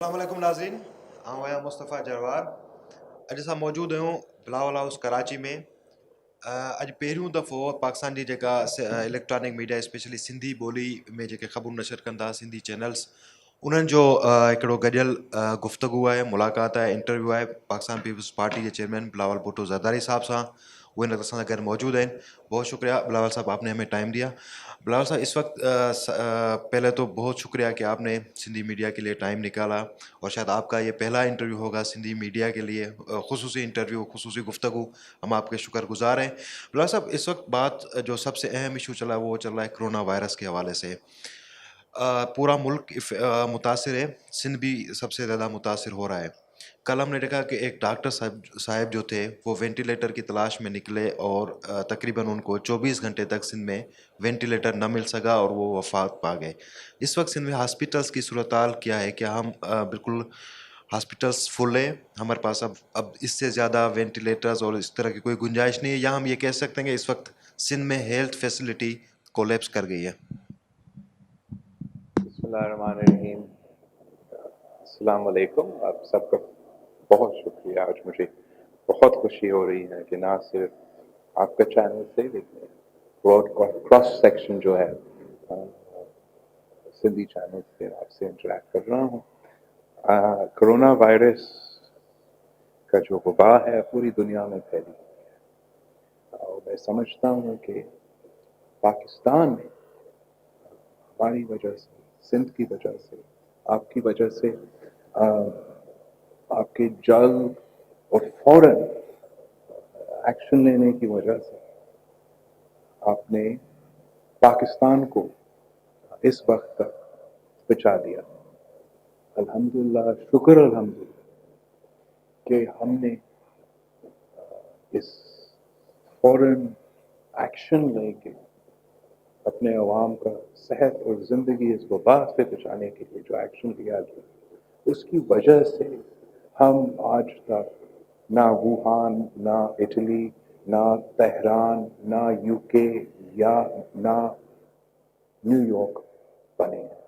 السلام علیکم ناظرین. آؤں آیا مصطفیٰ جروار. اج असां मौजूदु आहियूं बिलावल हाउस कराची में. अॼु पहिरियों दफ़ो पाकिस्तान जी जेका इलेक्ट्रॉनिक मीडिया स्पेशली सिंधी ॿोली में जेके ख़बरूं नशर कंदा सिंधी चैनल्स उन्हनि जो हिकिड़ो गॾियल गुफ़्तगू आहे, मुलाक़ात आहे, इंटरव्यू आहे पाकिस्तान पीपल्स पार्टी के चेयरमैन बिलावल भुट्टो ज़रदारी साहब सां. वो इन असां सां गॾु मौजूदु आहिनि. बहुत शुक्रिया बिलावल साहब, आपने हमें टाइम दिया. बिलावल साहब, इस वक्त पहले तो बहुत शुक्रिया कि आपने सिंधी मीडिया के लिए टाइम निकाला, और शायद आपका ये पहला इंटरव्यू होगा सिंधी मीडिया के लिए, खुसूसी इंटरव्यू, खुसूसी गुफ्तगू. हम आपके शुक्रगुजार हैं. बिलावल साहब, इस वक्त बात जो सबसे अहम इशू चला है वो चल रहा है कोरोना वायरस के हवाले से. पूरा मुल्क मुतासिर है, सिंध भी सबसे ज़्यादा मुतासिर हो रहा है. कल हमने देखा कि एक डॉक्टर साहब जो थे वो वेंटिलेटर की तलाश में निकले और तकरीबन उनको 24 घंटे तक सिंध में वेंटिलेटर न मिल सका और वो वफात पा गए. इस वक्त सिंध में हॉस्पिटल्स की सूरत-हाल क्या है? क्या हम बिल्कुल हॉस्पिटल्स फुल है, हमारे पास अब इससे ज़्यादा वेंटिलेटर्स और इस तरह की कोई गुंजाइश नहीं है, या हम ये कह सकते हैं कि इस वक्त सिंध में हेल्थ फैसिलिटी कोलैप्स कर गई है? बिस्मिल्लाहिर्रहमानिर्रहीम. अस्सलाम वालेकुम. आप सबका बहुत शुक्रिया. आज मुझे बहुत खुशी हो रही है कि ना सिर्फ आपका चैनल से लेकिन ब्रॉड क्रॉस सेक्शन जो है सिंधी चैनल से आपसे इंटरेक्ट कर रहा हूँ. कोरोना वायरस का जो वबा है पूरी दुनिया में फैली है, और मैं समझता हूँ कि पाकिस्तान में हमारी वजह से, सिंध की वजह से, आपकी वजह से, आपके जल्द और फौरन एक्शन लेने की वजह से आपने पाकिस्तान को इस वक्त तक बचा दिया. अल्हम्दुलिल्लाह, शुक्र अल्हम्दुलिल्लाह कि हमने इस फौरन एक्शन लेके अपने अवाम का सेहत और ज़िंदगी इस वबा से बचाने के लिए जो एक्शन लिया गया, उसकी वजह से हम आज तक ना वुहान, ना इटली, ना तेहरान, ना यूके या ना न्यूयॉर्क बने हैं.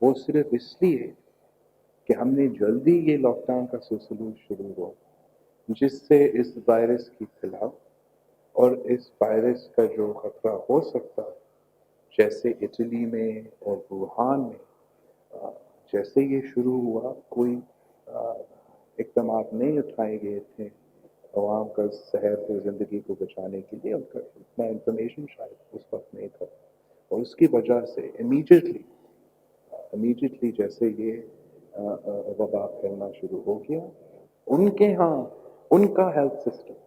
वो सिर्फ इसलिए कि हमने जल्दी ये लॉकडाउन का सिलसिला शुरू हुआ, जिससे इस वायरस के खिलाफ और इस वायरस का जो खतरा हो सकता है, जैसे इटली में और वुहान में जैसे ये शुरू हुआ, कोई इकदाम नहीं उठाए गए थे अवाम का सेहत और ज़िंदगी को बचाने के लिए. उनका इतना इंफॉर्मेशन शायद उस वक्त नहीं था, और उसकी वजह से इमीडिएटली जैसे ये वबा फैलना शुरू हो गया, उनके यहाँ उनका हेल्थ सिस्टम,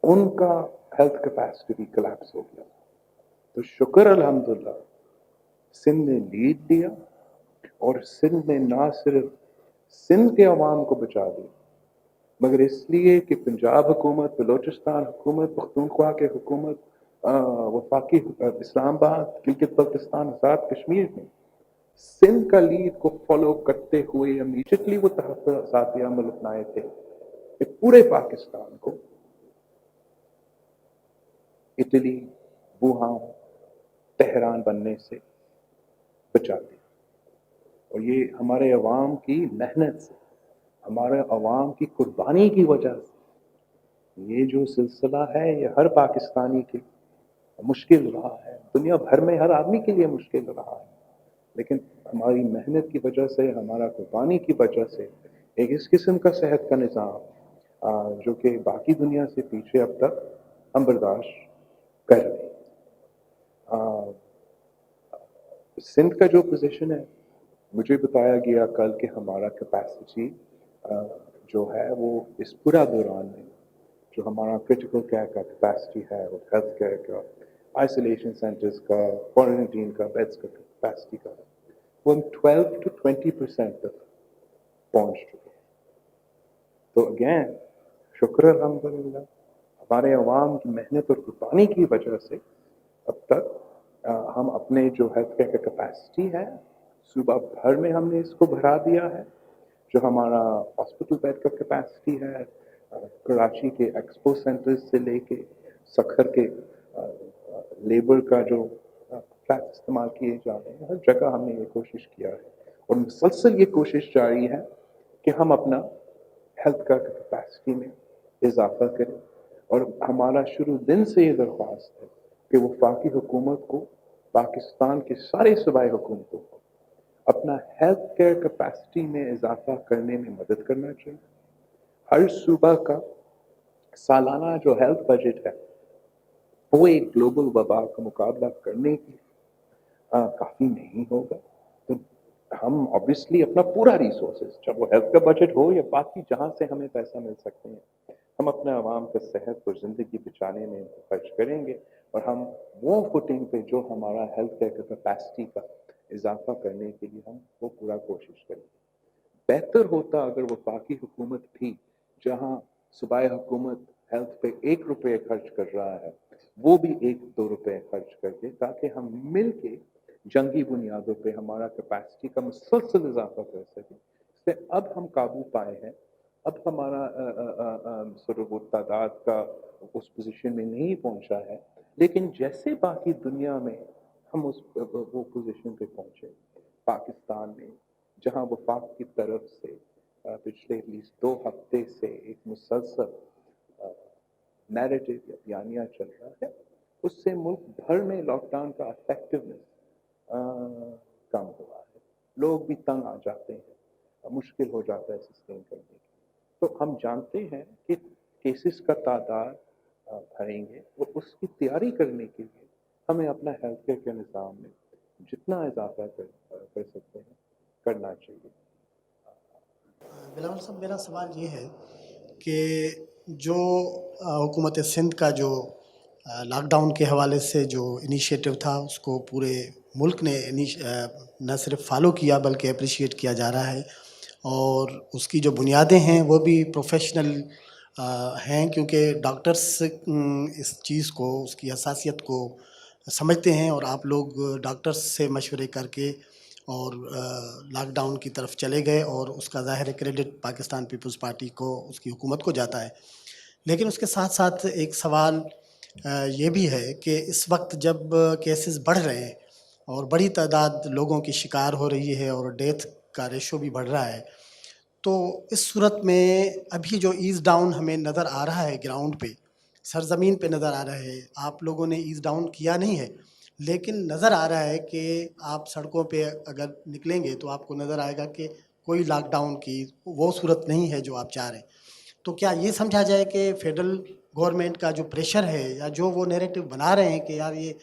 उनका हेल्थ कैपेसिटी भी कोलैप्स हो गया. तो शुक्र अल्हम्दुलिल्लाह सिंध ने लीड लिया, और सिंध ने ना सिर्फ सिंध के अवाम को बचा दिया, मगर इसलिए कि पंजाब हुकूमत, बलोचिस्तान हुकूमत, पख्तूनख्वा के हुकूमत, वफाकी इस्लामाबाद, गिलगित बल्तिस्तान, आज़ाद कश्मीर में सिंध का लीड को फॉलो करते हुए इमीडिएटली वो तहफ़्फ़ुज़ाती अमल अपनाए थे कि पूरे पाकिस्तान को इटली, वुहान, तेहरान बनने से बचा दिया. और ये हमारे अवाम की मेहनत से, हमारे अवाम की कुर्बानी की वजह से ये जो सिलसिला है ये हर पाकिस्तानी के मुश्किल रहा है, दुनिया भर में हर आदमी के लिए मुश्किल रहा है, लेकिन हमारी मेहनत की वजह से, हमारा कुर्बानी की वजह से एक इस किस्म का सेहत का निज़ाम जो कि बाकी दुनिया से पीछे अब तक हम बर्दाश्त कर रहे हैं. सिंध का जो पोजीशन है, मुझे बताया गया कल कि हमारा कैपेसिटी जो है वो इस पूरा दौरान में जो हमारा क्रिटिकल केयर का कैपेसिटी है और हेल्थ केयर का, आइसोलेशन सेंटर्स का, क्वारंटीन का, बेड्स का कैपेसिटी का, वो हम 12 to 20% तक पहुंच चुके हैं. तो अगेन शुक्र अल्हम्दुलिल्लाह, हमारे अवाम की मेहनत और कुर्बानी की वजह से अब तक हम अपने जो हेल्थ केयर का कैपेसिटी है सुबह भर में हमने इसको भरा दिया है. जो हमारा हॉस्पिटल बेड का कैपेसिटी है, कराची के एक्सपो सेंटर्स से लेके सखर के लेबर का जो फ्लैट इस्तेमाल किए जा रहे हैं, हर जगह हमने ये कोशिश किया है. اور مسلسل یہ کوشش جاری ہے کہ ہم اپنا ہیلتھ کا کیپیسٹی میں اضافہ کریں، اور ہمارا شروع دن سے یہ درخواست ہے کہ وفاقی حکومت کو، پاکستان کے سارے صوبائی حکومتوں کو اپنا ہیلتھ کیئر کیپیسٹی میں اضافہ کرنے میں مدد کرنا چاہیے۔ ہر صوبہ کا سالانہ جو ہیلتھ بجٹ ہے وہ ایک گلوبل وبا کا مقابلہ کرنے کی کافی نہیں ہوگا، تو ہم obviously اپنا پورا ریسورسز، چاہے وہ ہیلتھ کا بجٹ ہو یا باقی جہاں سے ہمیں پیسہ مل سکتے ہیں، ہم اپنے عوام کا صحت اور زندگی بچانے میں خرچ کریں گے، اور ہم وہ فوٹنگ پہ جو ہمارا ہیلتھ کیئر کیپیسٹی کا اضافہ کرنے کے لیے ہم وہ پورا کوشش کریں گے۔ بہتر ہوتا اگر وفاقی حکومت بھی جہاں صوبائی حکومت ہیلتھ پہ 1 روپے خرچ کر رہا ہے وہ بھی 1-2 روپے خرچ کر کے، تاکہ ہم مل کے جنگی بنیادوں پہ ہمارا کیپیسٹی کا مسلسل اضافہ کر سکیں۔ اس سے اب ہم قابو پائے ہیں، اب ہمارا وہ تعداد کا اس پوزیشن میں نہیں پہنچا ہے، لیکن جیسے باقی دنیا میں ہم وہ پوزیشن پہ پہنچے، پاکستان میں جہاں وفاق کی طرف سے پچھلے 2 ہفتے سے ایک مسلسل نیریٹو یا بیانیہ چل رہا ہے، اس سے ملک بھر میں لاک ڈاؤن کا افیکٹونیس کم ہوا ہے، لوگ بھی تنگ آ جاتے ہیں، مشکل ہو جاتا ہے سسٹین کرنے کی۔ تو ہم جانتے ہیں کہ کیسز کا تعداد بڑھیں گے، اور اس کی تیاری کرنے کے لیے ہمیں اپنا ہیلتھ کیئر کے نظام میں جتنا اضافہ کر سکتے ہیں کرنا چاہیے۔ بلاول صاحب، میرا سوال یہ ہے کہ جو حکومت سندھ کا جو لاک ڈاؤن کے حوالے سے جو انیشیٹو تھا اس کو پورے ملک نے نہ صرف فالو کیا بلکہ اپریشیٹ کیا جا رہا ہے، اور اس کی جو بنیادیں ہیں وہ بھی پروفیشنل ہیں، کیونکہ ڈاکٹرس اس چیز کو، اس کی حساسیت کو سمجھتے ہیں، اور آپ لوگ ڈاکٹرس سے مشورے کر کے اور لاک ڈاؤن کی طرف چلے گئے، اور اس کا ظاہر کریڈٹ پاکستان پیپلز پارٹی کو، اس کی حکومت کو جاتا ہے۔ لیکن اس کے ساتھ ساتھ ایک سوال یہ بھی ہے کہ اس وقت جب کیسز بڑھ رہے ہیں اور بڑی تعداد لوگوں کی شکار ہو رہی ہے اور ڈیتھ کا ریشو بھی بڑھ رہا ہے، تو اس صورت میں ابھی جو ایز ڈاؤن ہمیں نظر آ رہا ہے گراؤنڈ پہ، سرزمین پہ نظر آ رہا ہے، آپ لوگوں نے ایز ڈاؤن کیا نہیں ہے، لیکن نظر آ رہا ہے کہ آپ سڑکوں پہ اگر نکلیں گے تو آپ کو نظر آئے گا کہ کوئی لاک ڈاؤن کی وہ صورت نہیں ہے جو آپ چاہ رہے ہیں۔ تو کیا یہ سمجھا جائے کہ فیڈرل گورنمنٹ کا جو پریشر ہے یا جو وہ نیریٹو بنا رہے ہیں کہ یار یہ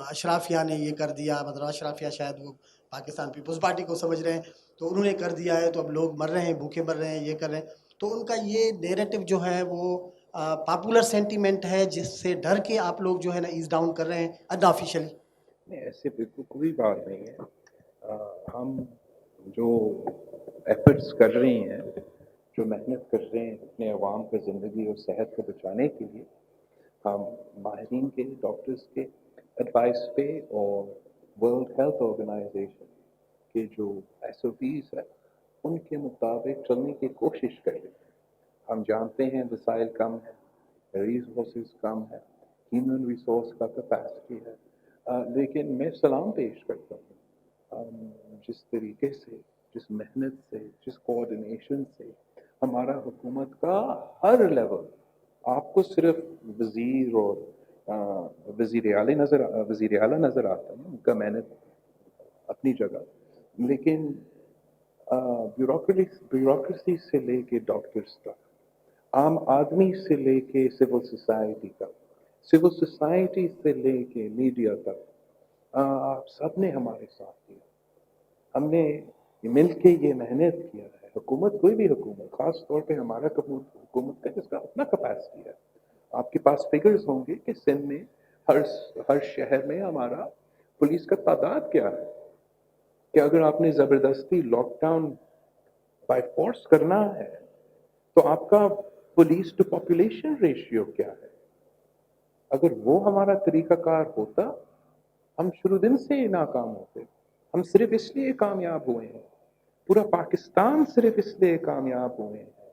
اشرافیہ نے یہ کر دیا، مطلب اشرافیہ شاید وہ پاکستان پیپلز پارٹی کو سمجھ رہے ہیں، تو انہوں نے کر دیا ہے تو اب لوگ مر رہے ہیں، بھوکے مر رہے ہیں، یہ کر رہے ہیں، تو ان کا یہ نیریٹو جو ہے وہ پاپولر سینٹیمنٹ ہے جس سے ڈر کے آپ لوگ جو ہے نا ایز ڈاؤن کر رہے ہیں ان آفیشلی؟ نہیں، ایسے بالکل کوئی بات نہیں ہے۔ ہم جو ایفرٹس کر رہے ہیں، جو محنت کر رہے ہیں اپنے عوام کا زندگی اور صحت کو بچانے کے لیے، ہم ماہرین کے، ڈاکٹرز کے ایڈوائس پہ اور ورلڈ ہیلتھ آرگنائزیشن کے جو SOPs ہے ان کے مطابق چلنے کی کوشش کر رہے ہیں۔ ہم جانتے ہیں وسائل کم ہے، ریسورسز کم ہے، ہیومن ریسورس کا کیپیسٹی ہے، لیکن میں سلام پیش کرتا ہوں جس طریقے سے، جس محنت سے، جس کوآرڈینیشن سے ہمارا حکومت کا ہر لیول، آپ کو صرف وزیر اور وزیر اعلیٰ نظر آتا ہے، ان کا محنت اپنی جگہ، لیکن بیوروکریسی سے لے کے ڈاکٹرز تک، عام آدمی سے لے کے سول سوسائٹی تک، سول سوسائٹی سے لے کے میڈیا تک، آپ سب نے ہمارے ساتھ دیا۔ ہم نے مل کے یہ محنت کیا ہے۔ حکومت، کوئی بھی حکومت، خاص طور پہ ہمارا حکومت کا جس کا اپنا کیپیسٹی ہے، آپ کے پاس فگرز ہوں گے کہ سندھ میں ہر شہر میں ہمارا پولیس کا تعداد کیا ہے، کہ اگر آپ نے زبردستی لاک ڈاؤن بائی فورس کرنا ہے تو آپ کا پولیس ٹو پاپولیشن ریشیو کیا ہے۔ اگر وہ ہمارا طریقہ کار ہوتا، ہم شروع دن سے ہی ناکام ہوتے۔ ہم صرف اس لیے کامیاب ہوئے ہیں، پورا پاکستان صرف اس لیے کامیاب ہوئے ہیں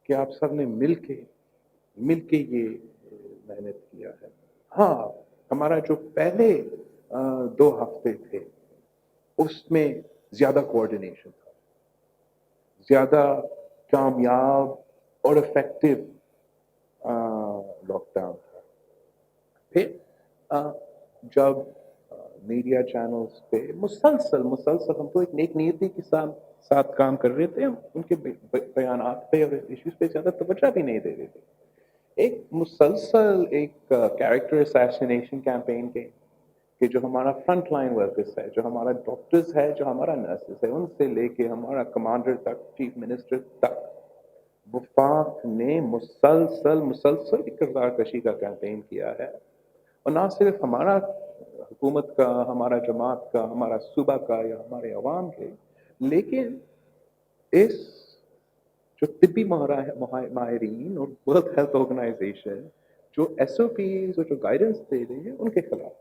کہ آپ سب نے مل کے یہ محنت کیا ہے۔ ہاں، ہمارا جو پہلے 2 ہفتے تھے اس میں زیادہ کوآرڈینیشن تھا, زیادہ کامیاب اور افیکٹو لاک ڈاؤن تھا. پھر جب میڈیا چینلز پہ مسلسل ہم تو ایک نیک نیتی کے ساتھ کام کر رہے تھے, ہم ان کے بیانات پہ اور ایشوز پہ زیادہ توجہ بھی نہیں دے رہے تھے. ایک مسلسل ایک کیریکٹر اسیسینیشن کیمپین کے کہ جو ہمارا فرنٹ لائن ورکرز ہے, جو ہمارا ڈاکٹرز ہے, جو ہمارا نرسز ہے, ان سے لے کے ہمارا کمانڈر تک, چیف منسٹر تک, وفاق نے مسلسل کردار کشی کا کیمپین کیا ہے. اور نہ صرف ہمارا حکومت کا, ہمارا جماعت کا, ہمارا صوبہ کا یا ہمارے عوام کے, لیکن اس جو طبی ماہرین اور ورلڈ ہیلتھ آرگنائزیشن جو ایس او پیز اور جو گائیڈنس دے رہے ہیں ان کے خلاف,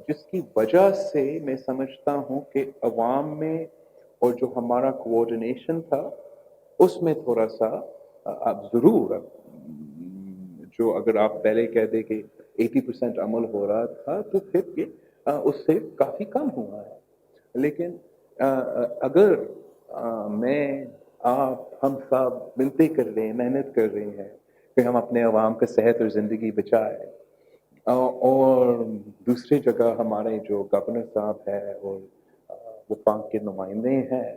جس کی وجہ سے میں سمجھتا ہوں کہ عوام میں اور جو ہمارا کوآرڈینیشن تھا اس میں تھوڑا سا اب ضرور جو اگر آپ پہلے کہہ دیں کہ 80% عمل ہو رہا تھا تو پھر یہ اس سے کافی کم ہوا ہے. لیکن اگر میں آپ ہم سب ملتے کر رہے ہیں, محنت کر رہے ہیں کہ ہم اپنے عوام کا صحت اور زندگی بچائیں, اور دوسری جگہ ہمارے جو گورنر صاحب ہے اور وفاق کے نمائندے ہیں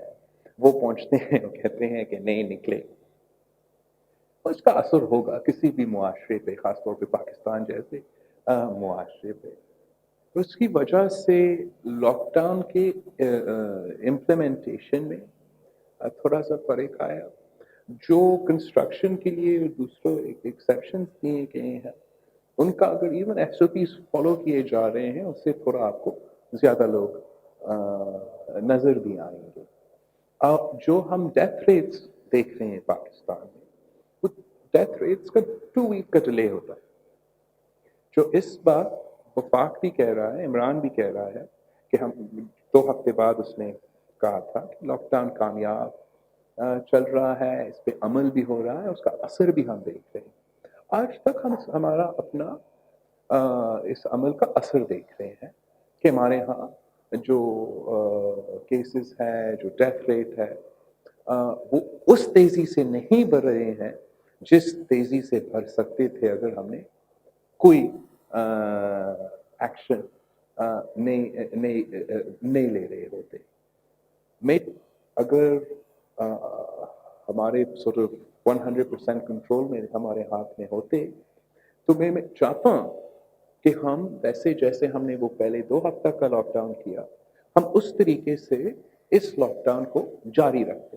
وہ پہنچتے ہیں اور کہتے ہیں کہ نہیں نکلے, اس کا اثر ہوگا کسی بھی معاشرے پہ, خاص طور پہ پاکستان جیسے معاشرے پہ. اس کی وجہ سے لاک ڈاؤن کے امپلیمنٹیشن میں تھوڑا سا فرق آیا. جو کنسٹرکشن کے لیے دوسرے ایکسیپشنز دیے گئے ہیں ان کا اگر even S O Ps follow کیے جا رہے ہیں, اس سے تھوڑا آپ کو زیادہ لوگ نظر بھی آئیں گے. جو ہم ڈیتھ ریٹس دیکھ رہے ہیں پاکستان میں, وہ ڈیتھ ریٹس کا 2 ویک کا ڈیلے ہوتا ہے. جو اس بار وفاق بھی کہہ رہا ہے, عمران بھی کہہ رہا ہے کہ ہم 2 ہفتے بعد اس نے کہا تھا کہ لاک ڈاؤن کامیاب چل رہا ہے, اس پہ عمل بھی ہو رہا ہے, اس کا اثر بھی ہم دیکھ رہے ہیں. آج تک ہم ہمارا اپنا اس عمل کا اثر دیکھ رہے ہیں کہ ہمارے ہاں جو کیسز ہے, جو ڈیتھ ریٹ ہے, وہ اس تیزی سے نہیں بڑھ رہے ہیں جس تیزی سے بڑھ سکتے تھے اگر ہم نے کوئی ایکشن نہیں لے رہے ہوتے. میں اگر ہمارے sort of 100% کنٹرول میں ہمارے ہاتھ میں ہوتے تو میں چاہتا ہوں کہ ہم ویسے جیسے ہم نے وہ پہلے 2 ہفتہ کا لاک ڈاؤن کیا, ہم اس طریقے سے اس لاک ڈاؤن کو جاری رکھتے.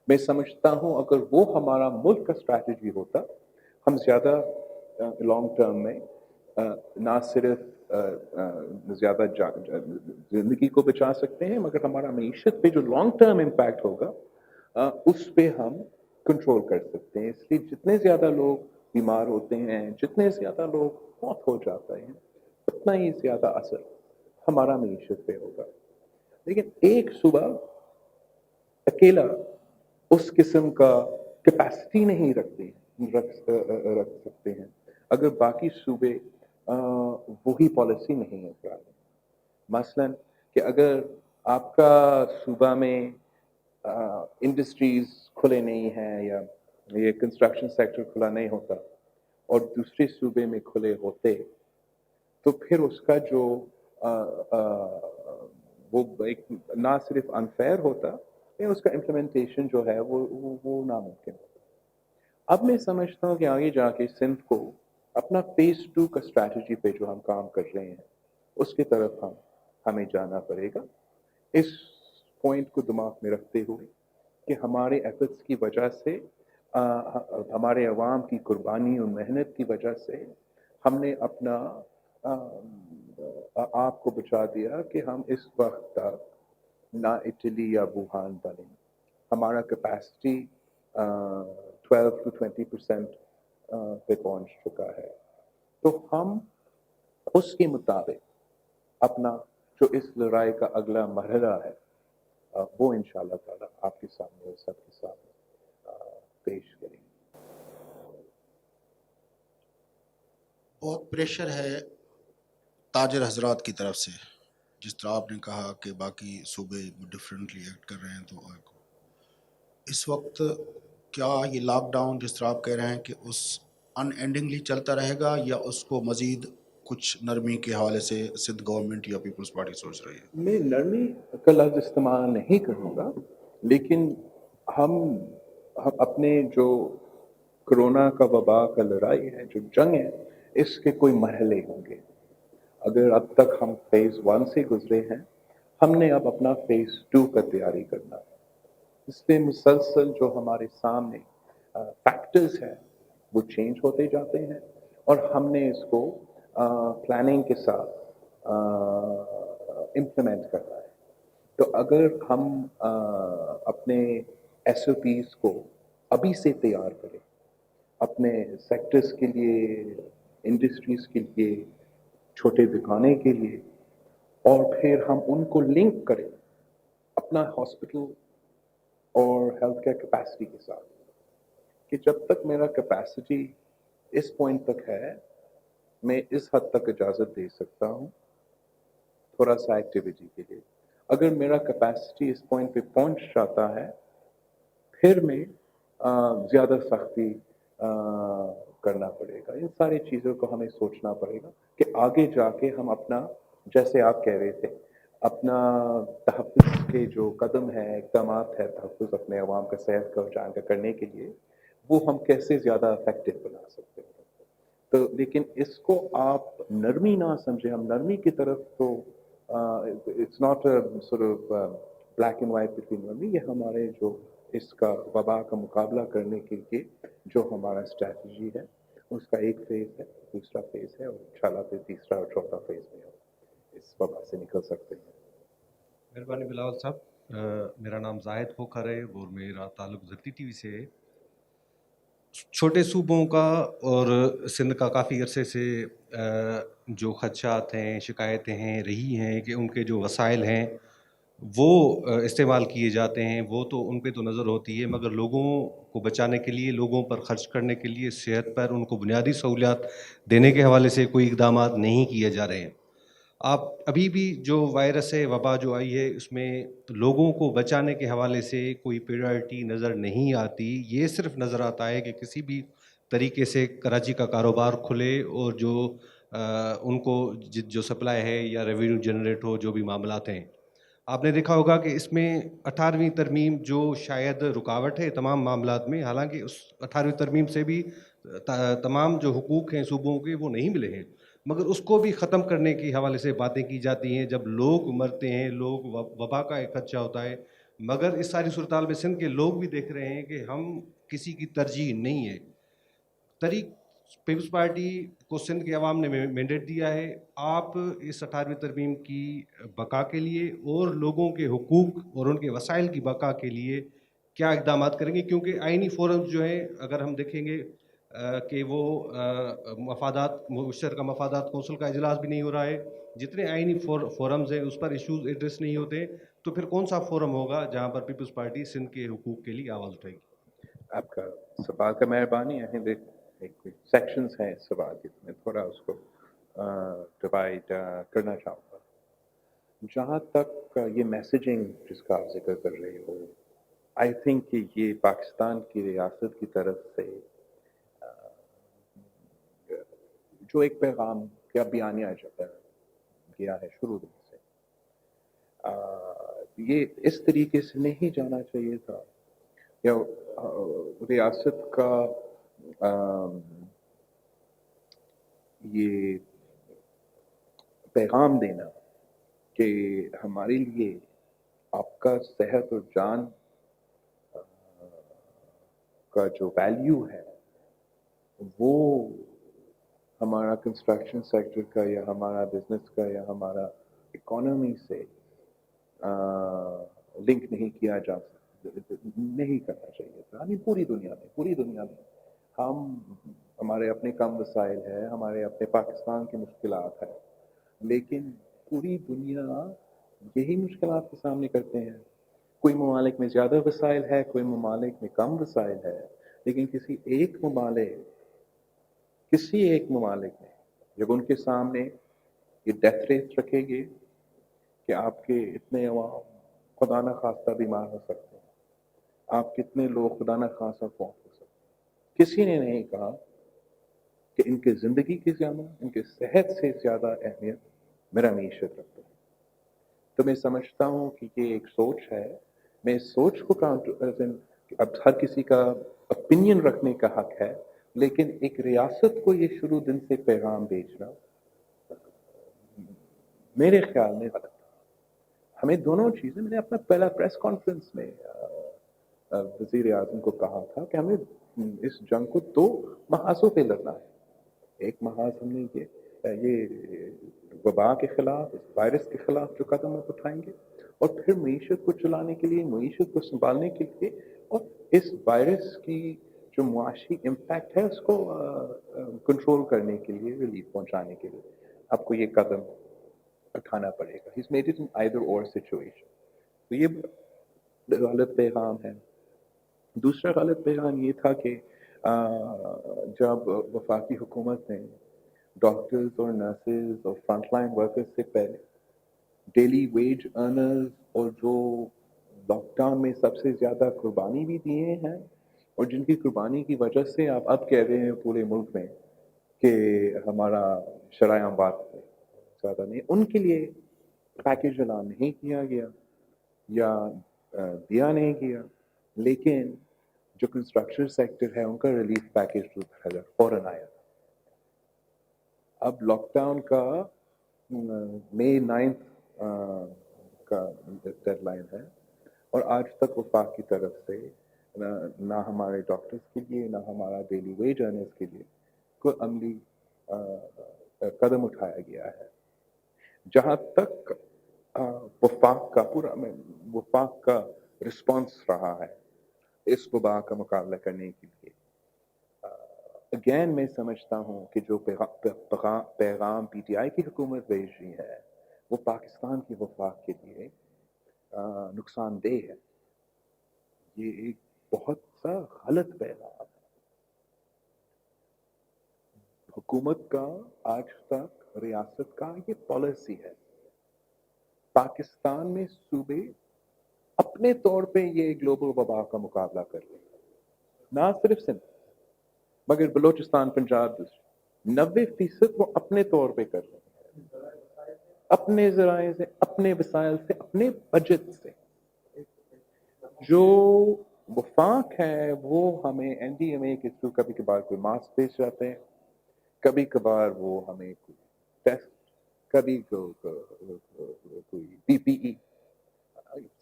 میں سمجھتا ہوں اگر وہ ہمارا ملک کا اسٹریٹجی ہوتا, ہم زیادہ لانگ ٹرم میں نہ صرف زیادہ زندگی کو بچا سکتے ہیں, مگر ہمارا معیشت پہ جو لانگ ٹرم امپیکٹ ہوگا اس پہ ہم کنٹرول کر سکتے ہیں. اس لیے جتنے زیادہ لوگ بیمار ہوتے ہیں, جتنے زیادہ لوگ موت ہو جاتے ہیں, اتنا ہی زیادہ اثر ہمارا معیشت پہ ہوگا. لیکن ایک صوبہ اکیلا اس قسم کا کیپیسٹی نہیں رکھ سکتے ہیں اگر باقی صوبے وہی پالیسی نہیں اپنا رہے. مثلا کہ اگر آپ کا صوبہ میں انڈسٹریز کھلے نہیں ہیں یا یہ کنسٹرکشن سیکٹر کھلا نہیں ہوتا اور دوسرے صوبے میں کھلے ہوتے تو پھر اس کا جو وہ ایک نہ صرف انفیئر ہوتا, اس کا امپلیمنٹیشن جو ہے وہ ناممکن ہوتا. اب میں سمجھتا ہوں کہ آگے جا کے سندھ کو اپنا فیز 2 کا اسٹریٹجی پہ جو ہم کام کر رہے ہیں اس کی طرف ہمیں جانا پڑے گا. اس پوائنٹ کو دماغ میں رکھتے ہوئے کہ ہمارے ایفرٹس کی وجہ سے, ہمارے عوام کی قربانی اور محنت کی وجہ سے ہم نے اپنا آپ کو بچا دیا کہ ہم اس وقت تک نہ اٹلی یا ووہان بنے. ہمارا کیپیسٹی 12 to 20% پہ پہنچ چکا ہے. تو ہم اس کے مطابق اپنا جو اس لڑائی کا اگلا مرحلہ ہے وہ انشاءاللہ تعالی آپ کے سامنے سب کے سامنے پیش کریں گے. بہت پریشر ہے تاجر حضرات کی طرف سے جس طرح آپ نے کہا کہ باقی صوبے ڈفرینٹلی ایکٹ کر رہے ہیں، تو اس وقت کیا یہ لاک ڈاؤن جس طرح آپ کہہ رہے ہیں کہ اس ان اینڈنگلی چلتا رہے گا، یا اس کو مزید کچھ نرمی کے حوالے سے سندھ گورنمنٹ یا پیپلز پارٹی سوچ رہی ہے؟ میں نرمی کا لفظ استعمال نہیں کروں گا، لیکن ہم اپنے جو کرونا کا وبا کا لڑائی ہے، جو جنگ ہے، اس کے کوئی مرحلے ہوں گے. اگر اب تک ہم فیز 1 سے گزرے ہیں، ہم نے اب اپنا فیز 2 کا تیاری کرنا ہے. اس میں مسلسل جو ہمارے سامنے فیکٹرز ہیں وہ چینج ہوتے جاتے ہیں، اور ہم نے اس کو پلاننگ کے ساتھ امپلیمنٹ کرنا ہے. تو اگر ہم اپنے ایس او پیز کو ابھی سے تیار کریں، اپنے سیکٹرز کے لیے، انڈسٹریز کے لیے، چھوٹے دکانے کے لیے، اور پھر ہم ان کو لنک کریں اپنا ہاسپٹل اور ہیلتھ کیئر کیپیسٹی کے ساتھ، کہ جب تک میرا کیپیسٹی اس پوائنٹ تک ہے، میں اس حد تک اجازت دے سکتا ہوں تھوڑا سا ایکٹیویٹی کے لیے. اگر میرا کیپیسٹی اس پوائنٹ پہ پہنچ جاتا ہے، پھر میں زیادہ سختی کرنا پڑے گا. ان ساری چیزوں کو ہمیں سوچنا پڑے گا کہ آگے جا کے ہم اپنا، جیسے آپ کہہ رہے تھے، اپنا تحفظ کے جو قدم ہیں، اقدامات ہیں تحفظ اپنے عوام کا، صحت کا، جان کا کرنے کے لیے، وہ ہم کیسے زیادہ افیکٹو بنا سکتے ہیں. تو لیکن اس کو آپ نرمی نہ سمجھیں. ہم نرمی کی طرف تو it's not sort of black and white between نرمی. یہ ہمارے جو اس کا وبا کا مقابلہ کرنے کے لیے جو ہمارا اسٹریٹجی ہے، اس کا ایک فیز ہے، دوسرا فیز ہے، اور انشاءاللہ پھر تیسرا اور چوتھا فیز میں ہم اس وبا سے نکل سکتے ہیں. مہربانی بلاول صاحب. میرا نام زاہد کھوکھر ہے اور میرا تعلق زرتی ٹی وی سے ہے. چھوٹے صوبوں کا اور سندھ کا کافی عرصے سے جو خدشات ہیں، شکایتیں ہیں رہی ہیں کہ ان کے جو وسائل ہیں وہ استعمال کیے جاتے ہیں، وہ تو ان پہ تو نظر ہوتی ہے، مگر لوگوں کو بچانے کے لیے، لوگوں پر خرچ کرنے کے لیے، صحت پر ان کو بنیادی سہولیات دینے کے حوالے سے کوئی اقدامات نہیں کیے جا رہے ہیں. آپ ابھی بھی جو وائرس ہے، وبا جو آئی ہے، اس میں لوگوں کو بچانے کے حوالے سے کوئی پریورٹی نظر نہیں آتی. یہ صرف نظر آتا ہے کہ کسی بھی طریقے سے کراچی کا کاروبار کھلے اور جو ان کو جو سپلائی ہے یا ریونیو جنریٹ ہو، جو بھی معاملات ہیں. آپ نے دیکھا ہوگا کہ اس میں 18ویں ترمیم جو شاید رکاوٹ ہے تمام معاملات میں، حالانکہ اس 18ویں ترمیم سے بھی تمام جو حقوق ہیں صوبوں کے وہ نہیں ملے ہیں، مگر اس کو بھی ختم کرنے کے حوالے سے باتیں کی جاتی ہیں. جب لوگ مرتے ہیں، لوگ وبا کا ایک خدشہ ہوتا ہے، مگر اس ساری صورتحال میں سندھ کے لوگ بھی دیکھ رہے ہیں کہ ہم کسی کی ترجیح نہیں ہے. طریق پیپلز پارٹی کو سندھ کے عوام نے مینڈیٹ دیا ہے. آپ اس 18ویں ترمیم کی بقا کے لیے اور لوگوں کے حقوق اور ان کے وسائل کی بقا کے لیے کیا اقدامات کریں گے؟ کیونکہ آئینی فورمز جو ہیں، اگر ہم دیکھیں گے کہ وہ مفادات، مشترکہ مفادات کونسل کا اجلاس بھی نہیں ہو رہا ہے. جتنے آئینی فورمز ہیں اس پر ایشوز ایڈریس نہیں ہوتے، تو پھر کون سا فورم ہوگا جہاں پر پیپلز پارٹی سندھ کے حقوق کے لیے آواز اٹھائے گی؟ آپ کا سوال کا مہربانی ہے. ایک سیکشنز ہیں اس سوال کے، میں تھوڑا اس کو ڈیوائڈ کرنا چاہوں گا. جہاں تک یہ میسیجنگ جس کا آپ ذکر کر رہے ہو، آئی تھنک کہ یہ پاکستان کی ریاست کی طرف سے جو ایک پیغام یا بیانیہ جاتا گیا ہے شروع سے، یہ اس طریقے سے نہیں جانا چاہیے تھا. یا ریاست کا یہ پیغام دینا کہ ہمارے لیے آپ کا صحت اور جان کا جو ویلیو ہے، وہ ہمارا کنسٹرکشن سیکٹر کا یا ہمارا بزنس کا یا ہمارا اکانومی سے لنک نہیں کیا جا سکتا، نہیں کرنا چاہیے تھا. پوری دنیا میں ہمارے اپنے کم وسائل ہیں، ہمارے اپنے پاکستان کی مشکلات ہیں، لیکن پوری دنیا یہی مشکلات کے سامنے کرتے ہیں. کوئی ممالک میں زیادہ وسائل ہے، کوئی ممالک میں کم وسائل ہے، لیکن کسی ایک ممالک میں جب ان کے سامنے یہ ڈیتھ ریٹ رکھے گے، کہ آپ کے اتنے عوام خدا نہ خواستہ بیمار ہو سکتے ہیں, آپ کتنے لوگ خدا نہ خواستہ فوت ہو سکتے ہیں. کسی نے نہیں کہا کہ ان کی زندگی کی زیادہ, ان کی صحت سے زیادہ اہمیت میرا معیشت رکھتا ہے. تو میں سمجھتا ہوں کہ یہ ایک سوچ ہے. میں اس سوچ کو اب ہر کسی کا اپینین رکھنے کا حق ہے, لیکن ایک ریاست کو یہ شروع دن سے پیغام بھیجنا میرے خیال میں غلط تھا. ہمیں دونوں چیزیں, میں نے اپنا پہلا پریس کانفرنس میں وزیر اعظم کو کہا تھا کہ ہمیں اس جنگ کو 2 محاذوں پہ لڑنا ہے. ایک محاذ ہم نے یہ وبا کے خلاف, اس وائرس کے خلاف جو قدم آپ اٹھائیں گے, اور پھر معیشت کو چلانے کے لیے, معیشت کو سنبھالنے کے لیے, اور اس وائرس کی جو معاشی امپیکٹ ہے اس کو کنٹرول کرنے کے لیے, ریلیف پہنچانے کے لیے آپ کو یہ قدم اٹھانا پڑے گا. He's made it an either or situation. تو یہ غلط پیغام ہے. دوسرا غلط پیغام یہ تھا کہ جب وفاقی حکومت نے ڈاکٹرز اور نرسز اور فرنٹ لائن ورکرز سے پہلے ڈیلی ویج ارنرز اور جو لاک ڈاؤن میں سب سے زیادہ قربانی بھی دیے ہیں, اور جن کی قربانی کی وجہ سے آپ اب کہہ رہے ہیں پورے ملک میں کہ ہمارا شرائع اموات زیادہ نہیں, ان کے لیے پیکیج اعلان نہیں کیا گیا یا دیا نہیں گیا. لیکن جو کنسٹرکشن سیکٹر ہے ان کا ریلیف پیکیج فوراً آیا. اب لاک ڈاؤن کا مئی 9 کا ڈیڈ لائن ہے, اور آج تک وفاق کی طرف سے نہ ہمارے ڈاکٹرز کے لیے, نہ ہمارا ڈیلی ویج ارنرز کے لیے کوئی عملی قدم اٹھایا گیا ہے. جہاں تک وفاق کا رسپانس رہا ہے اس وبا کا مقابلہ کرنے کے لیے, اگین میں سمجھتا ہوں کہ جو پیغام پی ٹی آئی کی حکومت بھیج رہی ہے وہ پاکستان کی وفاق کے لیے نقصان دہ ہے. یہ ایک بہت سا غلط پیغام ہے. حکومت کا آج تک ریاست کا یہ پالیسی ہے, پاکستان میں صوبے اپنے طور پہ یہ گلوبل وبا کا مقابلہ کر رہے ہیں. نہ صرف سندھ مگر بلوچستان, پنجاب, 90% وہ اپنے طور پہ کر رہے ہیں, اپنے ذرائع سے, اپنے وسائل سے, اپنے بجٹ سے. جو وفاق ہے وہ ہمیں این ڈی ایم اے کے تھرو کبھی کبھار کوئی ماسک بھیج جاتے ہیں, کبھی کبھار وہ ہمیں کوئی ٹیسٹ, کبھی کوئی پی پی ای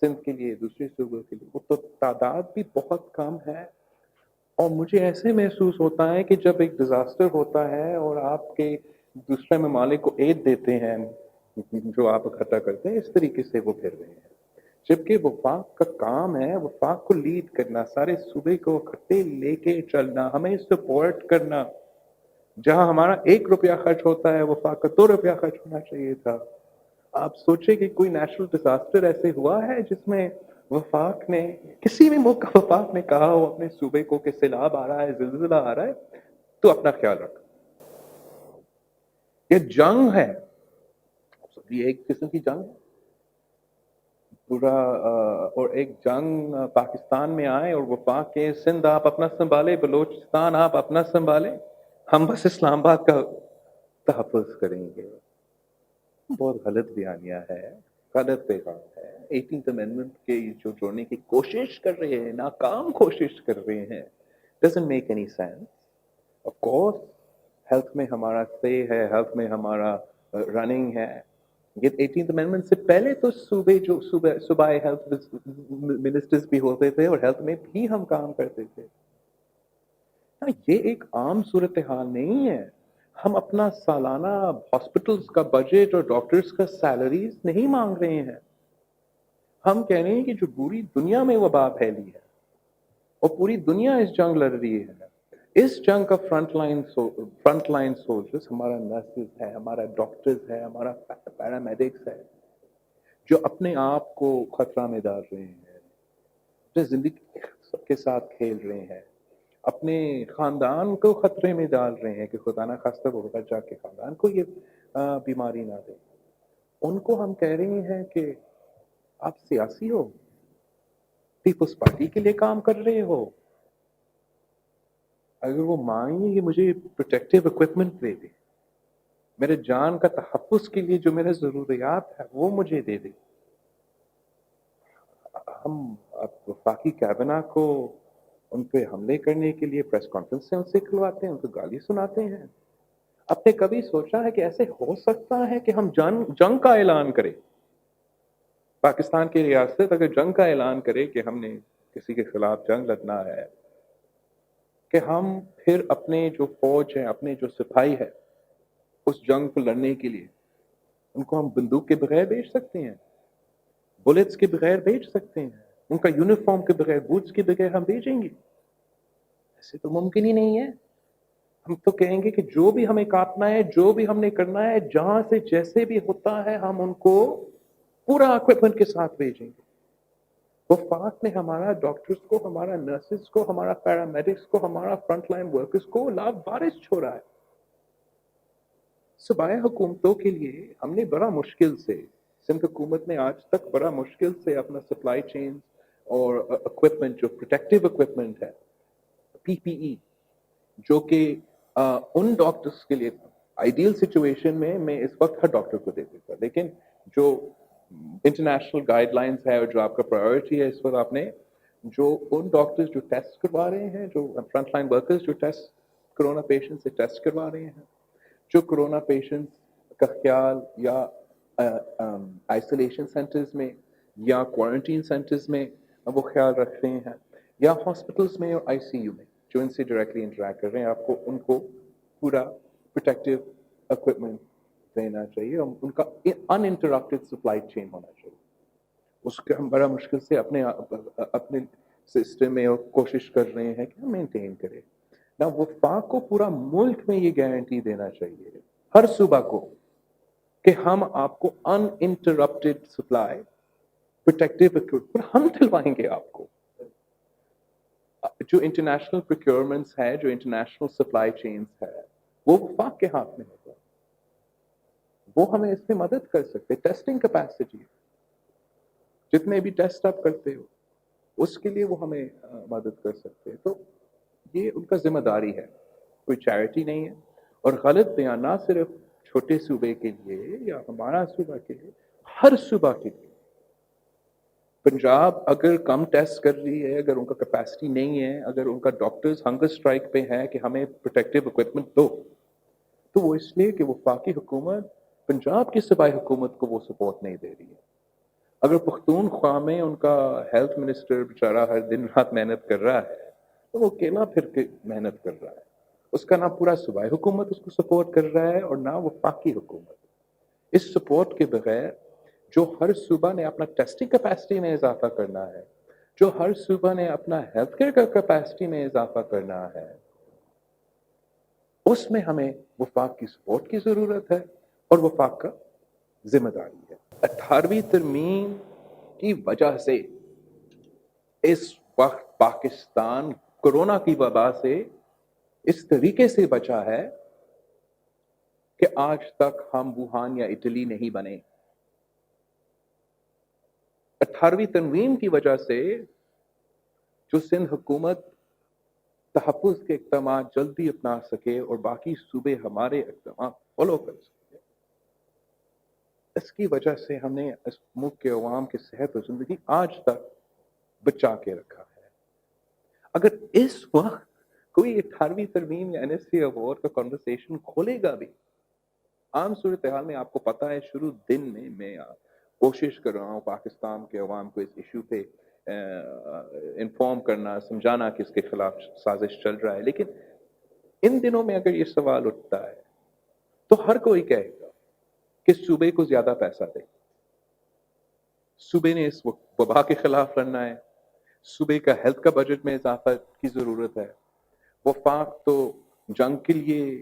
سندھ کے لیے, دوسرے صوبوں کے لیے, وہ تو تعداد بھی بہت کم ہے. اور مجھے ایسے محسوس ہوتا ہے کہ جب ایک ڈیزاسٹر ہوتا ہے اور آپ کے دوسرے ممالک کو ایڈ دیتے ہیں جو آپ اکٹھا کرتے ہیں, اس طریقے سے وہ پھر رہے ہیں. جبکہ وفاق کا کام ہے وفاق کو لیڈ کرنا, سارے صوبے کو اکٹھے لے کے چلنا, ہمیں سپورٹ کرنا. جہاں ہمارا 1 روپیہ خرچ ہوتا ہے وفاق کا 2 روپیہ خرچ ہونا چاہیے تھا. آپ سوچیں کہ کوئی نیشنل ڈیزاسٹر ایسے ہوا ہے جس میں وفاق نے, کسی بھی ملک کا وفاق نے کہا ہو اپنے صوبے کو کہ سیلاب آ رہا ہے, زلزلہ آ رہا ہے, تو اپنا خیال رکھ. یہ جنگ ہے, یہ ایک قسم کی جنگ ہے پورا, اور ایک جنگ پاکستان میں آئے اور وفاق کے سندھ آپ اپنا سنبھالے, بلوچستان آپ اپنا سنبھالے, ہم بس اسلام آباد کا تحفظ کریں گے. بہت غلط بیانیہ ہے, غلط پیغام ہے. 18th امینڈمنٹ کے جو جوڑنے کی کوشش کر رہے ہیں, ناکام کوشش کر رہے ہیں, doesn't make any sense. Of course health میں ہمارا سے ہے, ہیلتھ میں ہمارا رننگ ہے. یہ 18th امینڈمنٹ سے پہلے تو صوبائی ہیلتھ منسٹرز بھی ہوتے تھے اور ہیلتھ میں بھی ہم کام کرتے تھے. یہ ایک عام صورتحال نہیں ہے. ہم اپنا سالانہ ہاسپٹلز کا بجٹ اور ڈاکٹرز کا سیلریز نہیں مانگ رہے ہیں. ہم کہہ رہے ہیں کہ جو پوری دنیا میں وبا پھیلی ہے اور پوری دنیا اس جنگ لڑ رہی ہے, اس جنگ کا فرنٹ لائن سولجرز ہمارا نرسز ہے, ہمارا ڈاکٹرز ہے, ہمارا پیرامیڈکس ہے, جو اپنے آپ کو خطرہ میں ڈال رہے ہیں, جو زندگی کے ساتھ کھیل رہے ہیں, اپنے خاندان کو خطرے میں ڈال رہے ہیں کہ خدا نہ خواستہ وہ جا کے خاندان کو یہ بیماری نہ دے. उनको हम कह रहे हैं कि आप सियासी हो, पीपल्स पार्टी के लिए काम कर रहे हो, अगर वो मांगे कि मुझे प्रोटेक्टिव इक्विपमेंट दे दे, मेरे जान का तहफ़्फ़ुज़ के लिए जो मेरे ज़रूरियात है वो मुझे दे दे, हम अब वफाकी कैबिना को उन पे हमले करने के लिए प्रेस कॉन्फ्रेंस से उनसे खुलवाते हैं, उनको गाली सुनाते हैं। आपने कभी सोचा है कि ऐसे हो सकता है कि हम जंग का ऐलान करें? पाकिस्तान की रियासत अगर जंग का ऐलान करे कि हमने किसी के खिलाफ जंग लड़ना है, कि हम फिर अपने जो फौज है, अपने जो सिपाही है, उस जंग को लड़ने के लिए उनको हम बंदूक के बगैर भेज सकते हैं, बुलेट्स के बगैर भेज सकते हैं, उनका यूनिफॉर्म के बगैर, बूट्स के बगैर हम भेजेंगे? ऐसे तो मुमकिन ही नहीं है। हम तो कहेंगे कि जो भी हमें काटना है, जो भी हमने करना है, जहां से जैसे भी होता है, हम उनको पूरा इक्विपमेंट के साथ भेजेंगे। वफाक ने हमारा डॉक्टर्स को, हमारा नर्सेस को, हमारा पैरामेडिक्स को, हमारा फ्रंट लाइन वर्कर्स को लावारिस छोड़ा है। सूबाई हुकूमतों के लिए हमने बड़ा मुश्किल से, सिंध हुकूमत ने आज तक बड़ा मुश्किल से अपना सप्लाई चेन और इक्विपमेंट, जो प्रोटेक्टिव इक्विपमेंट है, पीपीई, जो कि उन डॉक्टर्स के लिए आइडियल सिचुएशन में मैं इस वक्त हर डॉक्टर को दे देता, लेकिन जो इंटरनेशनल गाइडलाइंस है और जो आपका प्रायोरिटी है इस वक्त, आपने जो उन डॉक्टर्स जो टेस्ट करवा रहे हैं, जो फ्रंट लाइन वर्कर्स जो टेस्ट कोरोना पेशेंट से टेस्ट करवा रहे हैं, जो कोरोना पेशेंट्स का ख्याल या आइसोलेशन सेंटर्स में या क्वारंटीन सेंटर्स में वो ख्याल रख रहे हैं, या हॉस्पिटल्स में और आईसीयू में जो इनसे डायरेक्टली इंटरेक्ट कर रहे हैं, आपको उनको पूरा प्रोटेक्टिव इक्विपमेंट देना चाहिए और उनका अनइंटरप्टेड सप्लाई चेन होना चाहिए। उसके हम बड़ा मुश्किल से अपने सिस्टम में और कोशिश कर रहे हैं कि हम मेंटेन करें ना। वफाक को पूरा मुल्क में ये गारंटी देना चाहिए हर सूबा को कि हम आपको अनइंटरप्टेड सप्लाई, प्रोटेक्टिव इक्विपमेंट हम दिलवाएंगे आपको। जो इंटरनेशनल प्रोक्योरमेंट्स है, जो इंटरनेशनल सप्लाई चेन्स है, वो वफाक के हाथ में होगा, वो हमें इसमें मदद कर सकते। टेस्टिंग कैपेसिटी, जितने भी टेस्ट आप करते हो उसके लिए वो हमें मदद कर सकते हैं। तो ये उनका जिम्मेदारी है, कोई चैरिटी नहीं है। और गलत बयान ना सिर्फ छोटे सूबे के लिए या हमारा सूबा के लिए, हर सूबा के लिए। पंजाब अगर कम टेस्ट कर रही है, अगर उनका कैपेसिटी नहीं है, अगर उनका डॉक्टर्स हंगर स्ट्राइक पे है कि हमें प्रोटेक्टिव इक्विपमेंट दो, तो वो इसलिए कि वफाकी हुकूमत पंजाब की सूबाई हुकूमत को वो सपोर्ट नहीं दे रही है। अगर पख्तूनख्वा में उनका हेल्थ मिनिस्टर बेचारा हर दिन रात मेहनत कर रहा है, तो वो अकेला फिर के मेहनत कर रहा है, उसका ना पूरा सूबाई हुकूमत उसको सपोर्ट कर रहा है और ना वफाकी हुकूमत। इस सपोर्ट के बगैर जो हर सूबा ने अपना टेस्टिंग कैपेसिटी में इजाफा करना है, जो हर सूबा ने अपना हेल्थ केयर का कैपेसिटी में इजाफा करना है, उसमें हमें वफाक की सपोर्ट की जरूरत है और वफाक का जिम्मेदारी है। 18वीं तरमीम की वजह से इस वक्त पाकिस्तान कोरोना की वबा से इस तरीके से बचा है कि आज तक हम वुहान या इटली नहीं बने। 18वीं तरमीम की वजह से जो सिंध हुकूमत तहफ़्फ़ुज़ के इक़दाम जल्दी अपना सके और बाकी सूबे हमारे इक़दाम फॉलो कर सके, इसकी वजह से हमने इस मुल्क के अवाम की सेहत और ज़िंदगी आज तक बचा के रखा है। अगर इस वक्त कोई 18वीं तरमीम या NSC अवार्ड का कॉन्वर्सेशन खोलेगा भी, आम सूरत हाल में आपको पता है, शुरू दिन में मैं कोशिश कर रहा हूँ पाकिस्तान के अवाम को इस इशू पे इन्फॉर्म करना, समझाना कि इसके खिलाफ साजिश चल रहा है। लेकिन इन दिनों में अगर ये सवाल उठता है तो हर कोई कहेगा कि सूबे को ज्यादा पैसा दे, सूबे ने इस वबा के खिलाफ लड़ना है, सूबे का हेल्थ का बजट में इजाफा की जरूरत है। वफाक तो जंग के लिए,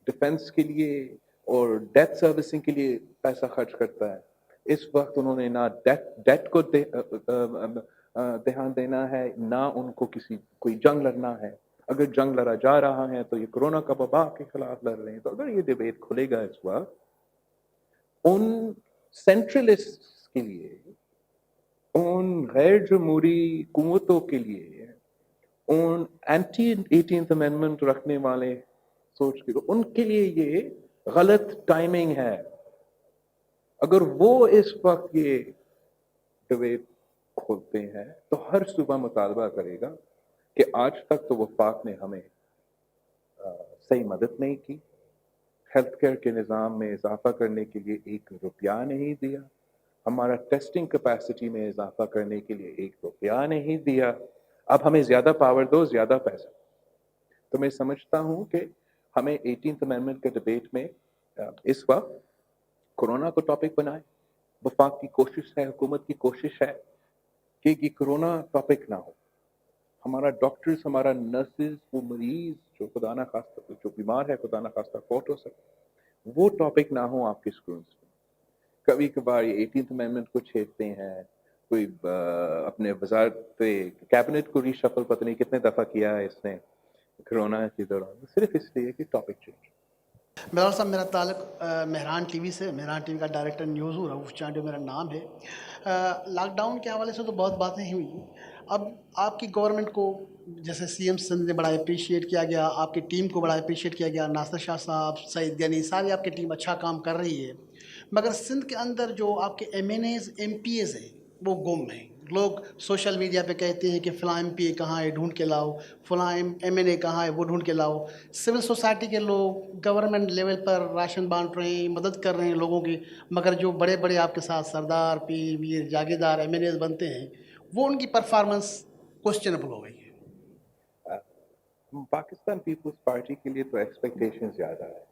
डिफेंस के लिए और डेथ सर्विसिंग के लिए पैसा खर्च करता है। इस वक्त उन्होंने ना डेट को ध्यान देना है, ना उनको कोई जंग लड़ना है। अगर जंग लड़ा जा रहा है तो ये कोरोना का वबा के खिलाफ लड़ रहे हैं। तो अगर ये डिबेट खुलेगा इस वक्त, उन सेंट्रलिस्ट के लिए, उन गैर जमहूरी कुव्वतों के लिए, उन एंटी 18th अमेंडमेंट रखने वाले सोच के, उनके लिए ये गलत टाइमिंग है. अगर वो इस वक्त ये डिबेट खोलते हैं तो हर सुबह मुतालबा करेगा कि आज तक तो वफाक ने हमें सही मदद नहीं की, हेल्थ केयर के निज़ाम में इजाफा करने के लिए ₹1 नहीं दिया, हमारा टेस्टिंग कैपेसिटी में इजाफा करने के लिए ₹1 नहीं दिया, अब हमें ज़्यादा पावर दो, ज़्यादा पैसा. तो मैं समझता हूँ कि हमें 18th अमेंडमेंट के डिबेट में इस वक्त कोरोना को टॉपिक बनाए. वफाक की कोशिश है, हुकूमत की कोशिश है कि ये कोरोना टॉपिक ना हो. हमारा डॉक्टर्स, हमारा नर्सेज, वो मरीज जो खुदा ना खास्ता जो बीमार है, खुदा ना खास्ता फौत हो सके, वो टॉपिक ना हो आपके स्कूल्स में. कभी कभार ये 18th अमेंडमेंट को छेड़ते हैं, कोई अपने वजारत कैबिनेट को रीशफल पता नहीं कितने दफा किया है इसने कोरोना के दौरान, सिर्फ इसलिए कि टॉपिक चेंज. बिलावल साहब, मेरा ताल्लुक मेहरान टीवी से, मेहरान टीवी का डायरेक्टर न्यूज़ हूँ, रऊफ़ चांडियो मेरा नाम है. लॉकडाउन के हवाले से तो बहुत बातें हुई. अब आपकी गवर्नमेंट को, जैसे सीएम सिंध ने बड़ा अप्रिशिएट किया गया, आपकी टीम को बड़ा अप्रिशिएट किया गया, नासिर शाह साहब, सईद गनी, सारी आपकी टीम अच्छा काम कर रही है. मगर सिंध के अंदर जो आपके MNAs MPAs हैं वो गुम हैं. लोग सोशल मीडिया पे कहते हैं कि फ़लाँ MPA कहाँ है, ढूंढ के लाओ, फ़लाँ MNA कहाँ है, वो ढूंढ के लाओ. सिविल सोसाइटी के लोग गवर्नमेंट लेवल पर राशन बांट रहे हैं, मदद कर रहे हैं लोगों की, मगर जो बड़े बड़े आपके साथ सरदार, पीर, मीर, जागीरदार MNAs बनते हैं, वो उनकी परफॉर्मेंस क्वेश्चनेबल हो गई है. पाकिस्तान पीपल्स पार्टी के लिए तो एक्सपेक्टेशन ज़्यादा है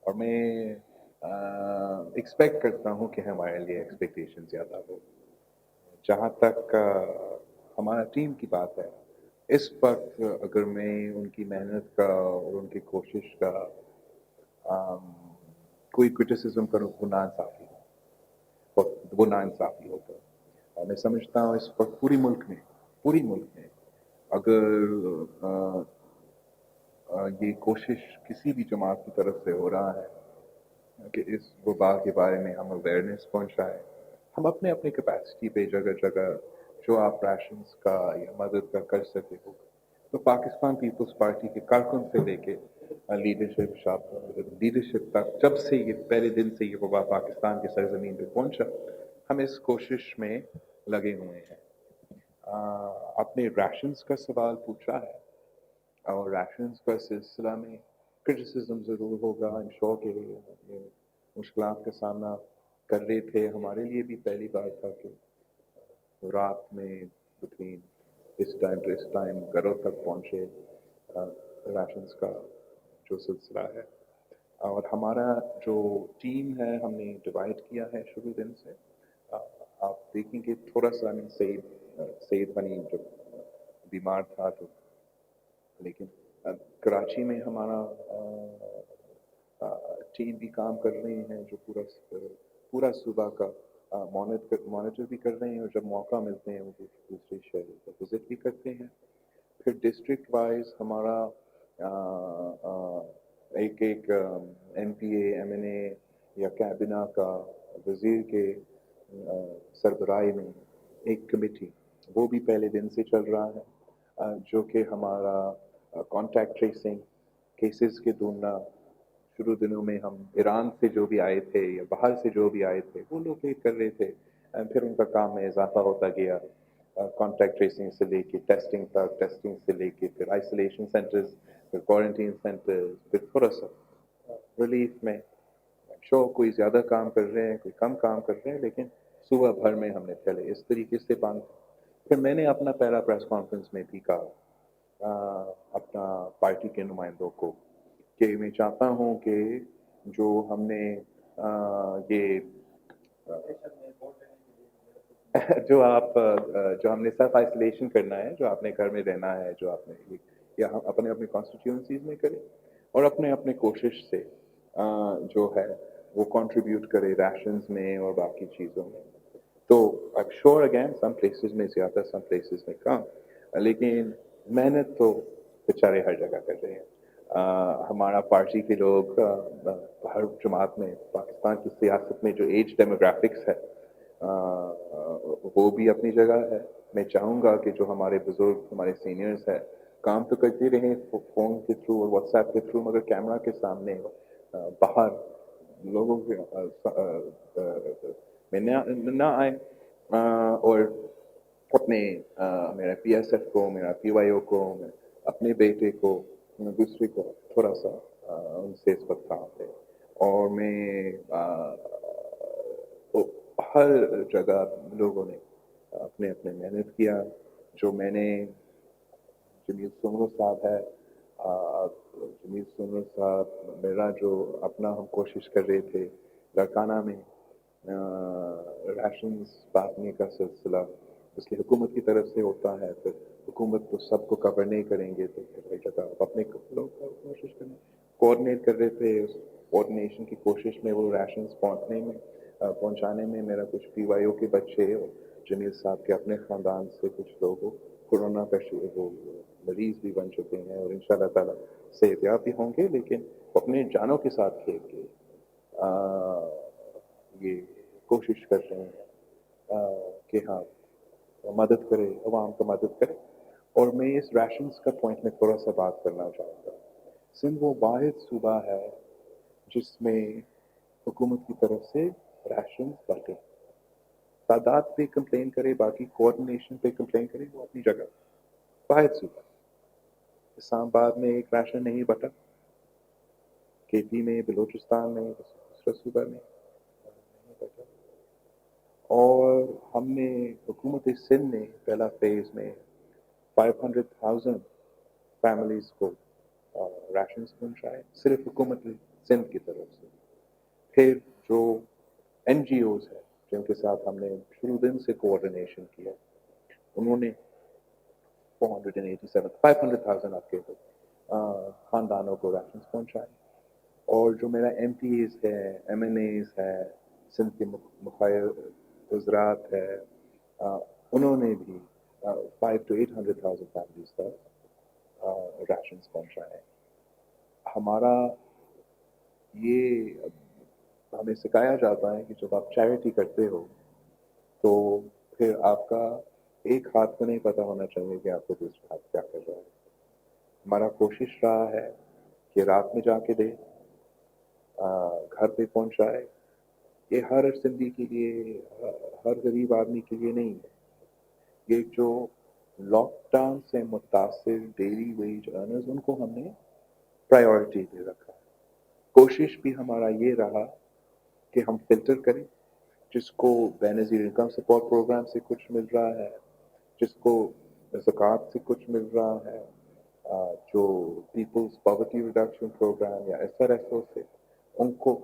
और मैं एक्सपेक्ट करता हूँ कि हमारे लिए एक्सपेक्टेशन ज़्यादा हो. जहाँ तक हमारा टीम की बात है, इस वक्त अगर मैं उनकी मेहनत का और उनकी कोशिश का कोई क्रिटिसिज्म करूँ वो नाइंसाफ़ी होगा. मैं समझता हूँ इस वक्त पूरी मुल्क में अगर ये कोशिश किसी भी जमात की तरफ से हो रहा है कि इस वबा के बारे में हम अवेयरनेस पहुंचाएं, हम अपने अपने कैपेसिटी पे जगह जगह जो आप राशंस का या मदद का कर सके हो. तो पाकिस्तान पीपल्स पार्टी के कारकुन से लेके लीडरशिप तक, जब से ये पहले दिन से ये वबा पाकिस्तान की सरजमीन पे पहुंचा, हम इस कोशिश में लगे हुए हैं. आपने राशंस का सवाल पूछा है और राशंस का सिलसिला में क्रिटिसिज्म ज़रूर होगा. आई एम श्योर कि ये मुश्किलात का सामना कर रहे थे. हमारे लिए भी पहली बार था कि रात में बिटवीन इस टाइम टू इस टाइम घरों तक पहुँचे राशंस का जो सिलसिला है. और हमारा जो टीम है हमने डिवाइड किया है शुरू दिन से. आप देखेंगे थोड़ा सा सईद बनी जब बीमार था तो, लेकिन कराची में हमारा टीम भी काम कर रहे हैं जो पूरा सूबा का मॉनिटर भी कर रहे हैं और जब मौका मिलते हैं वो दूसरे शहर का विजिट भी करते हैं. फिर डिस्ट्रिक्ट वाइज हमारा एक MPA MNA या कैबिना का वजीर के सरबराही में एक कमेटी, वो भी पहले दिन से चल रहा है, जो कि हमारा कॉन्टैक्ट ट्रेसिंग केसेस के ढूंढना. शुरू दिनों में हम ईरान से जो भी आए थे या बाहर से जो भी आए थे वो लोकेट कर रहे थे, फिर उनका काम में इजाफा होता गया. कॉन्टैक्ट ट्रेसिंग से लेके टेस्टिंग तक, टेस्टिंग से लेके फिर आइसोलेशन सेंटर्स, फिर क्वारंटीन सेंटर्स, फिर थोड़ा सा रिलीफ में. श्योर कोई ज़्यादा काम कर रहे हैं, कोई कम काम कर रहे हैं, लेकिन सुबह भर में हमने पहले इस तरीके से बांध. फिर मैंने अपना पहला प्रेस कॉन्फ्रेंस में भी कहा अपना पार्टी के नुमाइंदों को कि मैं चाहता हूँ कि जो हमने ये जो हमने सेल्फ आइसोलेशन करना है, जो आपने घर में रहना है, जो आपने या हम अपने अपने कॉन्स्टिट्यूंसीज में करें और अपने अपने कोशिश से जो है वो कंट्रीब्यूट करे राशंस में और बाकी चीज़ों में. तो I am sure again some places में ज़्यादा, सम प्लेसेस में कम, लेकिन मेहनत तो बेचारे हर जगह कर रहे हैं. ہمارا پارٹی کے لوگ ہر جماعت میں پاکستان کی سیاست میں جو ایج ڈیموگرافکس ہے وہ بھی اپنی جگہ ہے. میں چاہوں گا کہ جو ہمارے بزرگ ہمارے سینئرز ہیں کام تو کرتے رہیں فون کے تھرو اور واٹس ایپ کے تھرو, مگر کیمرہ کے سامنے باہر لوگوں کے میں نہ آئے اور اپنے میرا پی ایس ایف کو, میرا پی وائی او کو, اپنے بیٹے کو, دوسرے کو تھوڑا سا ان سے اس وقت کام ہے. اور میں ہر جگہ لوگوں نے اپنے اپنے محنت کیا. جو میں نے جمیل سمرو صاحب ہے, جمیل سمرو صاحب میرا جو اپنا ہم کوشش کر رہے تھے لڑکانہ میں راشنز بانٹنے کا سلسلہ, اس لیے حکومت کی طرف سے ہوتا ہے, پھر حکومت تو سب کو کور نہیں کریں گے تو ہر جگہ اپنے لوگ کوشش کریں. کوآرڈینیٹ کر رہے تھے, اس کوآرڈینیشن کی کوشش میں وہ راشنز پہنچانے میں میرا کچھ پی وائی او کے بچے اور جمیل صاحب کے اپنے خاندان سے کچھ لوگ کورونا کا وہ مریض بھی بن چکے ہیں اور ان شاء اللہ تعالیٰ صحت یاب بھی ہوں گے, لیکن اپنے جانوں کے ساتھ کھیل کے یہ کوشش کر رہے ہیں کہ ہاں مدد کرے, عوام کا مدد کرے. اور میں اس ریشنز کا پوائنٹ میں تھوڑا سا بات کرنا چاہوں گا. سندھ وہ واحد صوبہ ہے جس میں حکومت کی طرف سے ریشنز بٹے. تعداد پہ کمپلین کرے, باقی کوآرڈینیشن پہ کمپلین کرے, وہ اپنی جگہ واحد صوبہ. اسلام آباد میں ایک راشن نہیں بٹا, کے پی میں, بلوچستان میں, دوسرے صوبہ میں نہیں بٹا. اور ہم نے حکومت سندھ نے پہلا فیز میں 500,000 فیملیز کو راشنز پہنچائے صرف حکومت سندھ کی طرف سے. پھر جو این جی اوز ہیں جن کے ساتھ ہم نے شروع دن سے کوآرڈینیشن کیا, انہوں نے 500,000 آپ کے خاندانوں کو راشنز پہنچائے. اور جو میرا ایم پی ایز ہے, ایم این ایز ہے, سندھ کے مخیر وزرات ہے, انہوں نے بھی 500,000 to 800,000 فیملیز کا راشنز پہنچائے. ہمارا یہ ہمیں سکھایا جاتا ہے کہ جب آپ چیریٹی کرتے ہو تو پھر آپ کا ایک ہاتھ کو نہیں پتہ ہونا چاہیے کہ آپ کو دوسرا ہاتھ کیا کر رہا ہے. ہمارا کوشش رہا ہے کہ رات میں جا کے دے, گھر پہ پہنچائے. یہ ہر سندھی کے لیے, ہر غریب آدمی کے لیے نہیں ہے. یہ جو لاک ڈاؤن سے متاثر ڈیلی ویج ارنرز, ان کو ہم نے پرائیورٹی دے رکھا. کوشش بھی ہمارا یہ رہا کہ ہم فلٹر کریں, جس کو بے نظیر انکم سپورٹ پروگرام سے کچھ مل رہا ہے, جس کو زکوٰۃ سے کچھ مل رہا ہے, جو پیپلز پاورٹی ریڈکشن پروگرام یا ایس آر ایس او سے, ان کو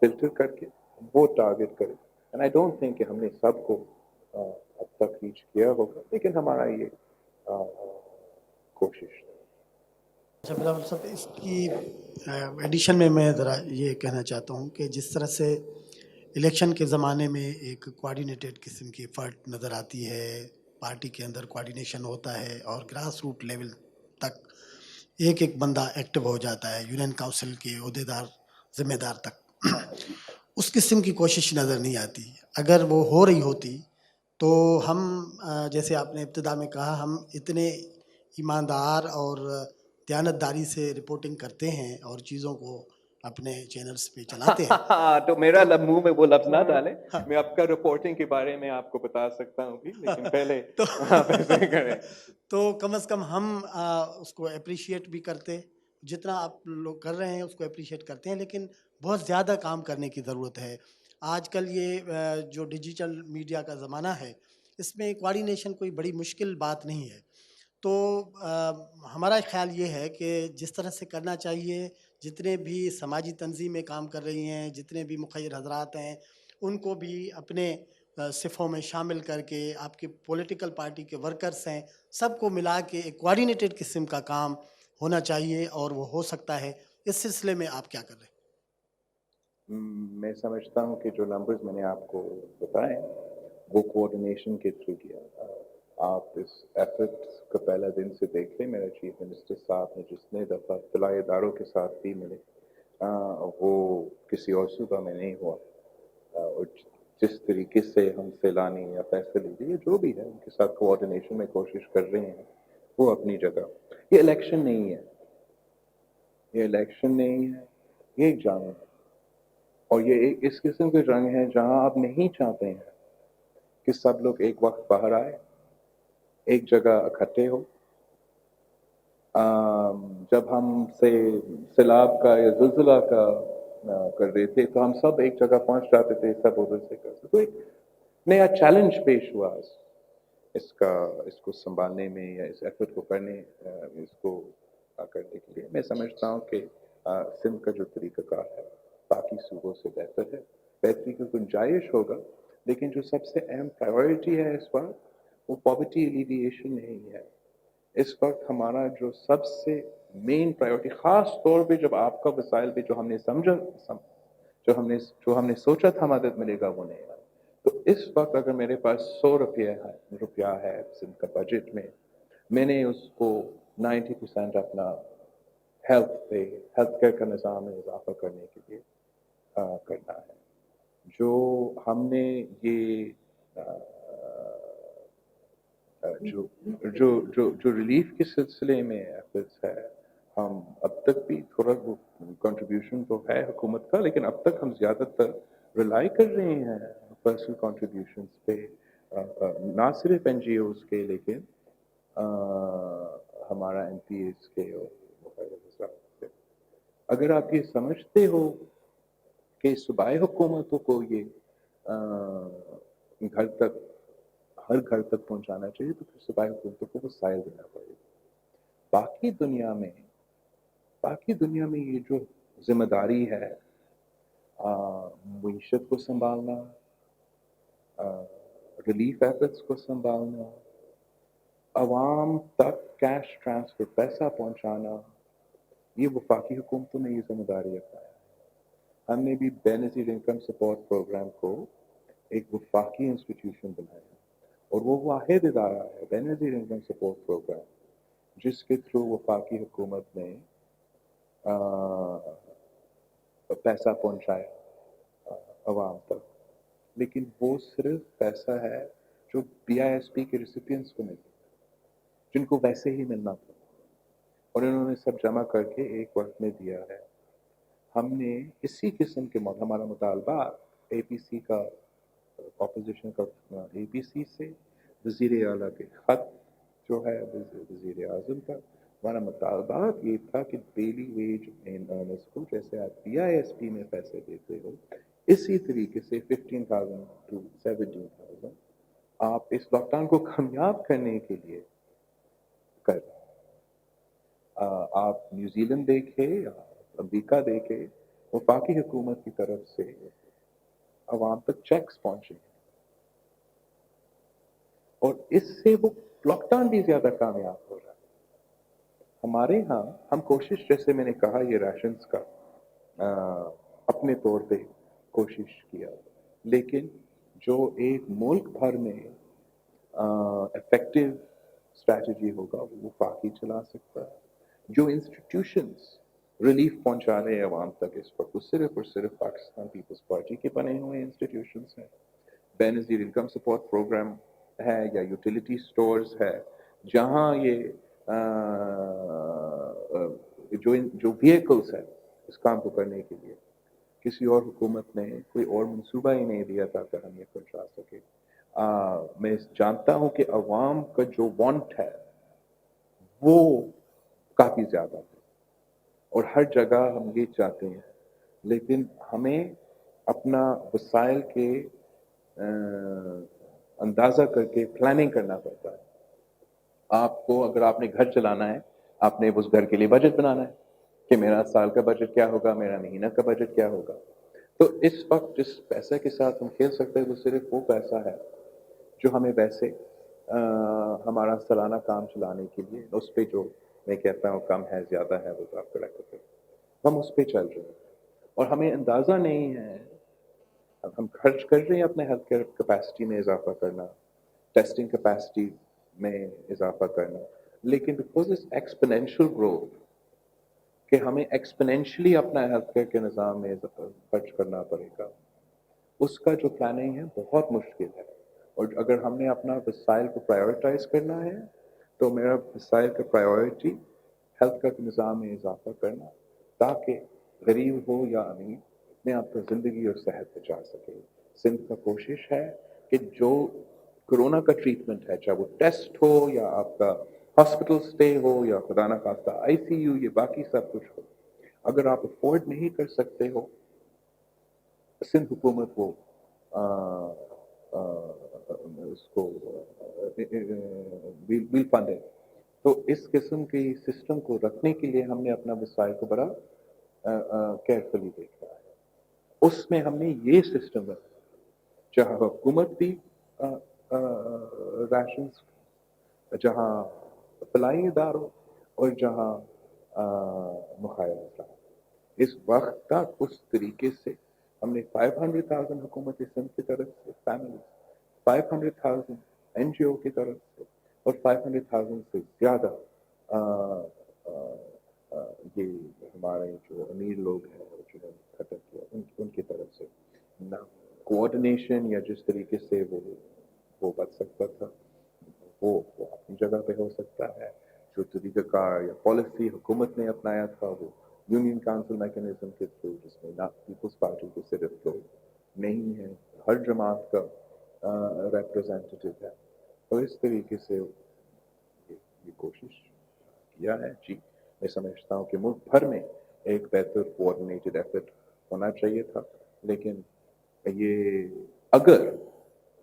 فلٹر کر کے وہ ٹارگٹ کرے. اینڈ آئی ڈونٹ تھنک کہ ہم نے سب کو اب تک ریچ کیا ہوگا, لیکن ہمارا یہ کوشش ہے. اچھا بلاول صاحب, اس کی ایڈیشن میں ذرا یہ کہنا چاہتا ہوں کہ جس طرح سے الیکشن کے زمانے میں ایک کوآرڈینیٹڈ قسم کی ایفرٹ نظر آتی ہے, پارٹی کے اندر کوآرڈینیشن ہوتا ہے اور گراس روٹ لیول تک ایک ایک بندہ ایکٹیو ہو جاتا ہے, یونین کونسل کے عہدیدار ذمہ دار تک, اس قسم کی کوشش نظر نہیں آتی. اگر وہ ہو رہی ہوتی تو ہم جیسے آپ نے ابتدا میں کہا, ہم اتنے ایماندار اور دیانتداری سے رپورٹنگ کرتے ہیں اور چیزوں کو اپنے چینلز پہ چلاتے ہیں. تو میرا منہ میں وہ لفظ نہ ڈالیں, میں آپ کا رپورٹنگ کے بارے میں آپ کو بتا سکتا ہوں بھی, لیکن پہلے آپ ایسے کریں. تو کم از کم ہم اس کو اپریشیٹ بھی کرتے, جتنا آپ لوگ کر رہے ہیں اس کو اپریشیٹ کرتے ہیں, لیکن بہت زیادہ کام کرنے کی ضرورت ہے. آج کل یہ جو ڈیجیٹل میڈیا کا زمانہ ہے, اس میں کوآرڈینیشن کوئی بڑی مشکل بات نہیں ہے. تو ہمارا خیال یہ ہے کہ جس طرح سے کرنا چاہیے, جتنے بھی سماجی تنظیمیں کام کر رہی ہیں, جتنے بھی مخیر حضرات ہیں, ان کو بھی اپنے صفوں میں شامل کر کے, آپ کے پولیٹیکل پارٹی کے ورکرز ہیں, سب کو ملا کے ایک کوآرڈینیٹڈ قسم کا کام ہونا چاہیے, اور وہ ہو سکتا ہے. اس سلسلے میں آپ کیا کر رہے ہیں؟ میں سمجھتا ہوں کہ جو نمبرز میں نے آپ کو بتائے وہ کوآرڈینیشن کے تھرو کیا. آپ اس ایفرٹ کا پہلا دن سے دیکھ لیں. میرا چیف منسٹر صاحب نے جتنے دفعہ اطلاعی اداروں کے ساتھ بھی ملے وہ کسی اور صوبہ میں نہیں ہوا. اور جس طریقے سے ہم سیلانی یا فیصلے لیے جو بھی ہے ان کے ساتھ کوآرڈینیشن میں کوشش کر رہے ہیں وہ اپنی جگہ. یہ الیکشن نہیں ہے, یہ الیکشن نہیں ہے, یہ ایک جنگ ہے. اور یہ ایک اس قسم کے جنگ ہے جہاں آپ نہیں چاہتے ہیں کہ سب لوگ ایک وقت باہر آئے, ایک جگہ اکٹھے ہو. جب ہم سے سیلاب کا یا زلزلہ کا کر رہے تھے تو ہم سب ایک جگہ پہنچ جاتے تھے, سب ادھر سے کرتے. تو ایک نیا چیلنج پیش ہوا اس کو سنبھالنے میں یا اس ایفرٹ کو کرنے اس کو کرنے کے لیے. میں سمجھتا ہوں کہ سندھ کا جو طریقہ کار ہے باقی صوبوں سے بہتر ہے. بہتری کی گنجائش ہوگا, لیکن جو سب سے اہم پرائیورٹی ہے اس وقت وہ پاورٹی ایلیویشن نہیں ہے. اس وقت ہمارا جو سب سے مین پرائیورٹی, خاص طور پہ جب آپ کا وسائل پہ جو ہم نے سمجھا, جو ہم نے سوچا تھا مدد ملے گا وہ نہیں آیا. تو اس وقت اگر میرے پاس 100 روپیہ ہے سندھ کا بجٹ میں نے اس کو 90% اپنا ہیلتھ کیئر کا نظام میں اضافہ کرنے کے لیے کرنا ہے. جو ہم نے یہ جو ریلیف کے سلسلے میں ایفرٹس ہے, ہم اب تک بھی تھوڑا کنٹریبیوشن تو ہے حکومت کا, لیکن اب تک ہم زیادہ تر ریلائی کر رہے ہیں پرسنل کنٹریبیوشنس پہ, نہ صرف این جی اوز کے لیکن ہمارا ایم پی ایز کے اور وزارت کے. اگر آپ یہ سمجھتے ہو کہ صوبائی حکومتوں کو یہ ہر گھر تک پہنچانا چاہیے تو پھر صوبائی حکومتوں کو وسائل دینا پڑے گا. باقی دنیا میں یہ جو ذمہ داری ہے معیشت کو سنبھالنا, ریلیف ایفرٹس کو سنبھالنا, عوام تک کیش ٹرانسفر پیسہ پہنچانا, یہ وفاقی حکومتوں نے یہ ذمہ داری اپنایا. ہم نے بھی بے نظیر انکم سپورٹ پروگرام کو ایک وفاقی انسٹیٹیوشن بنایا, اور وہ واحد ادارہ ہے بے نظیر انکم سپورٹ پروگرام جس کے تھرو وفاقی حکومت نے پیسہ پہنچایا عوام تک. لیکن وہ صرف پیسہ ہے جو بی آئی ایس پی کے ریسیپینٹس کو ملتا ہے, جن کو ویسے ہی ملنا تھا, اور انہوں نے سب جمع کر کے ایک وقت میں دیا ہے. ہم نے اسی قسم کے ہمارا مطالبہ اے پی سی کا اپوزیشن کا اے پی سی سے وزیر اعلیٰ کے خط جو ہے وزیر اعظم کا, ہمارا مطالبہ یہ تھا کہ ڈیلی ویج ان ارنرز کو جیسے آپ پی آئی ایس پی میں پیسے دیتے ہو اسی طریقے سے 15,000 to 17,000 آپ اس لاک ڈاؤن کو کامیاب کرنے کے لیے کر. آپ نیوزی لینڈ دیکھے یا امریکہ دیکھے, وفاقی حکومت کی طرف سے عوام تک چیکس پہنچے, اور اس سے وہ لاک ڈاؤن بھی زیادہ کامیاب ہو رہا ہے. ہمارے ہاں ہم کوشش, جیسے میں نے کہا, یہ ریشنز کا اپنے طور پہ کوشش کیا, لیکن جو ایک ملک بھر میں افیکٹو اسٹریٹجی ہوگا وہ وفاقی چلا سکتا ہے. جو انسٹیٹیوشنز ریلیف پہنچا رہے ہیں عوام تک اس وقت, وہ صرف اور صرف پاکستان پیپلز پارٹی کے بنے ہوئے انسٹیٹیوشنز ہیں. بے نظیر انکم سپورٹ پروگرام ہے یا یوٹیلیٹی سٹورز ہے, جہاں یہ جو ویکلز ہے اس کام کو کرنے کے لیے کسی اور حکومت نے کوئی اور منصوبہ ہی نہیں دیا تھا کہ ہم یہ پہنچا سکے. میں جانتا ہوں کہ عوام کا جو وانٹ ہے وہ کافی زیادہ ہے, اور ہر جگہ ہم یہ چاہتے ہیں, لیکن ہمیں اپنا وسائل کے اندازہ کر کے پلاننگ کرنا پڑتا ہے. آپ کو اگر آپ نے گھر چلانا ہے, آپ نے اس گھر کے لیے بجٹ بنانا ہے کہ میرا سال کا بجٹ کیا ہوگا, میرا مہینہ کا بجٹ کیا ہوگا. تو اس وقت جس پیسے کے ساتھ ہم کھیل سکتے ہیں وہ صرف وہ پیسہ ہے جو ہمیں ویسے ہمارا سالانہ کام چلانے کے لیے, اس پہ جو میں کہتا ہوں کم ہے زیادہ ہے وہ تو آپ کلیکٹ کرتے ہیں, ہم اس پہ چل رہے ہیں. اور ہمیں اندازہ نہیں ہے, ہم خرچ کر رہے ہیں اپنے ہیلتھ کیئر کیپیسٹی میں اضافہ کرنا, ٹیسٹنگ کیپیسٹی में इजाफा करना, लेकिन बिकॉज इस एक्सपोनेंशियल ग्रोथ कि हमें एक्सपोनेंशियली अपना हेल्थ केयर के निज़ाम में खर्च करना पड़ेगा, उसका जो प्लानिंग है बहुत मुश्किल है। और अगर हमने अपना वसाइल को प्रायोरिटाइज करना है तो मेरा वसाइल का प्रायोरिटी हेल्थ केयर के निज़ाम में इजाफा करना, ताकि गरीब हो या अमीर अपने आप को ज़िंदगी और सेहत बचा सके। सिंध का कोशिश है कि जो कोरोना का ट्रीटमेंट है, चाहे वो टेस्ट हो या आपका हॉस्पिटल स्टे हो या खुदा ना खास्ता आईसीयू, ये बाकी सब कुछ हो, अगर आप अफोर्ड नहीं कर सकते हो, सिंध हुकूमत वो इसको बिल फंड है। तो इस किस्म के सिस्टम को रखने के लिए हमने अपना वसाइल को बड़ा केयरफुली देखा है। उसमें हमने ये सिस्टम रखा जहाँ हुकूमत भी राशन, जहाँ फलाई इदारों और जहाँ मुखायरा। इस वक्त तक उस तरीके से हमने 500,000 हुकूमत सिंध की तरफ से फैमिली, 500,000 NGO की तरफ से और 500,000 से ज़्यादा ये हमारे जो अमीर लोग हैं जिन्होंने खर्च किया उनकी तरफ से ना कोऑर्डिनेशन या जिस तरीके से वो बच सकता था वो अपनी जगह पे हो सकता है। जो तरीक़ाकार या पॉलिसी हुकूमत ने अपनाया था वो यूनियन काउंसिल मैकेनिज्म के थ्रू, जिसमें ना पीपल्स पार्टी के सिर्फ लोग नहीं है, हर जमात का रिप्रेजेंटेटिव है। तो इस तरीके से ये कोशिश किया है। जी, मैं समझता हूँ कि मुल्क भर में एक बेहतर कोऑर्डिनेटेड एफर्ट होना चाहिए था, लेकिन ये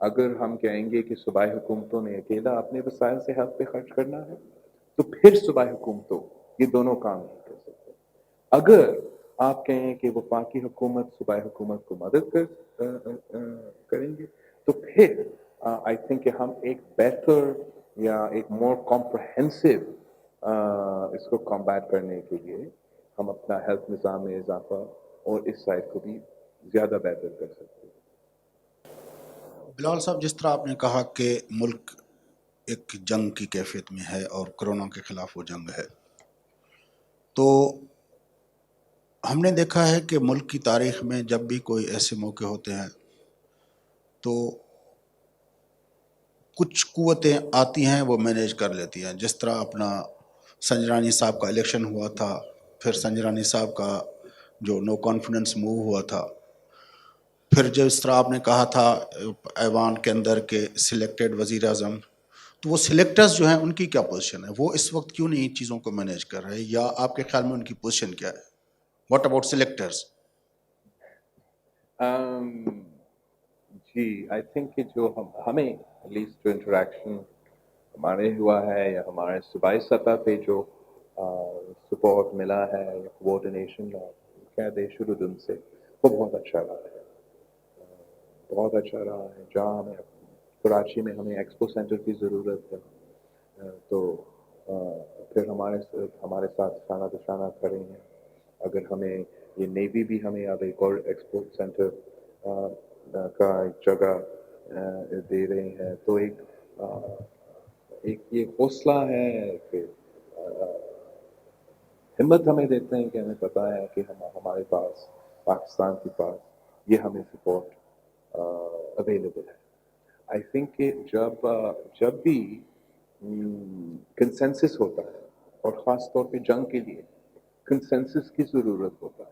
अगर हम कहेंगे कि सूबाई हुकूमतों ने अकेला अपने वसाइल से हेल्थ पे खर्च करना है, तो फिर सूबाई हुकूमतों ये दोनों काम नहीं कर सकते। अगर आप कहें कि वफाकी हुकूमत सूबाई हुकूमत को मदद करेंगे, तो फिर आई थिंक कि हम एक बेहतर या एक मोर कॉम्प्रहेंसिव इसको कॉम्बैट करने के लिए हम अपना हेल्थ निज़ाम में इजाफा और इस साइड को भी ज़्यादा बेहतर कर सकते हैं। बिलाल साहब, जिस तरह आपने कहा कि मुल्क एक जंग की कैफियत में है और कोरोना के खिलाफ वो जंग है, तो हमने देखा है कि मुल्क की तारीख में जब भी कोई ऐसे मौके होते हैं तो कुछ कुव्वतें आती हैं वो मैनेज कर लेती हैं। जिस तरह अपना संजरानी साहब का इलेक्शन हुआ था, फिर संजरानी साहब का जो नो कॉन्फिडेंस मूव हुआ था, फिर जिस तरह आपने कहा था ऐवान के अंदर के सिलेक्टेड वज़ीर आज़म, तो वो सिलेक्टर्स जो हैं उनकी क्या पोजीशन है, वो इस वक्त क्यों नहीं चीज़ों को मैनेज कर रहे, या आपके ख्याल में उनकी पोजीशन क्या है? What about selectors? जी, आई थिंक कि जो हमें एटलीस्ट जो इंटरेक्शन हमारे हुआ है या हमारे सूबाई सतह पे जो सपोर्ट मिला है या कोऑर्डिनेशन कह दे शुरू दिन से, वो बहुत अच्छा रहा है, बहुत अच्छा रहा है। जहाँ हमें कराची में हमें एक्सपो सेंटर की ज़रूरत है, तो फिर हमारे साथ शाना दशाना खड़े हैं। अगर हमें ये नेवी भी हमें अब एक और एक्सपो सेंटर का एक जगह दे रहे हैं, तो एक ये हौसला है कि हिम्मत हमें देते हैं कि हमें पता है कि हमारे पास पाकिस्तान के पास ये हमें सपोर्ट अवेलेबल है। आई थिंक कि जब भी कंसेंसस होता है और ख़ास तौर पे जंग के लिए कंसेंसस की ज़रूरत होता है।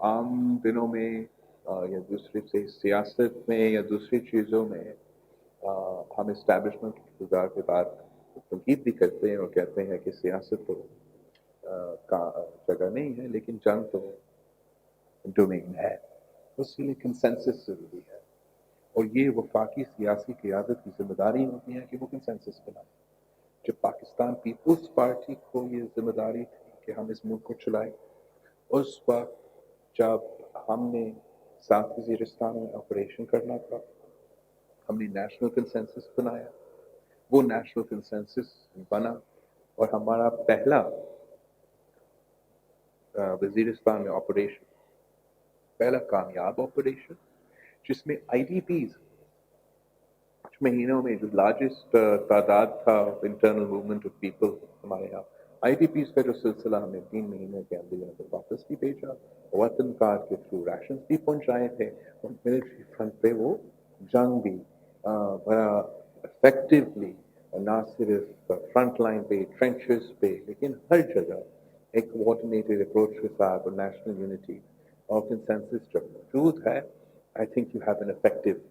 आम दिनों में या दूसरी से सियासत में या दूसरी चीज़ों में हम इस्टेब्लिशमेंट के किरदार के बाद तनकीद भी करते हैं और कहते हैं कि सियासत तो का जगह नहीं है, लेकिन जंग तो डोमेन है, उसके लिए कंसेंसस ज़रूरी है। और ये वफाकी सियासी क़यादत की जिम्मेदारी होती है कि वो कंसेंसस बनाए। जब पाकिस्तान पीपल्स पार्टी को ये जिम्मेदारी थी कि हम इस मुल्क को चलाएं, उस वक्त जब हमने साउथ वज़ीरिस्तान में ऑपरेशन करना था, हमने नेशनल कंसेंसस बनाया, वो नेशनल कंसेंसस बना और हमारा पहला वज़ीरिस्तान में ऑपरेशन, पहला कामयाब ऑपरेशन, जिसमें IDPs महीनों में जो लार्जेस्ट तादाद था इंटरनल मूवमेंट ऑफ पीपल हमारे यहाँ IDPs का जो सिलसिला हमने 3 महीने के अंदर यहाँ पर वापस भी भेजा, वतन कार्ड के थ्रू राशन भी पहुँचाए थे और मिलिट्री फ्रंट पे वो जंग भी बड़ा इफेक्टिवली ना सिर्फ फ्रंट लाइन पे ट्रेंचेस पे लेकिन हर जगह एक कोऑर्डिनेटेड अप्रोच के साथ और नेशनल यूनिटी और कंसेंसस जब मौजूद है, I think you have an effective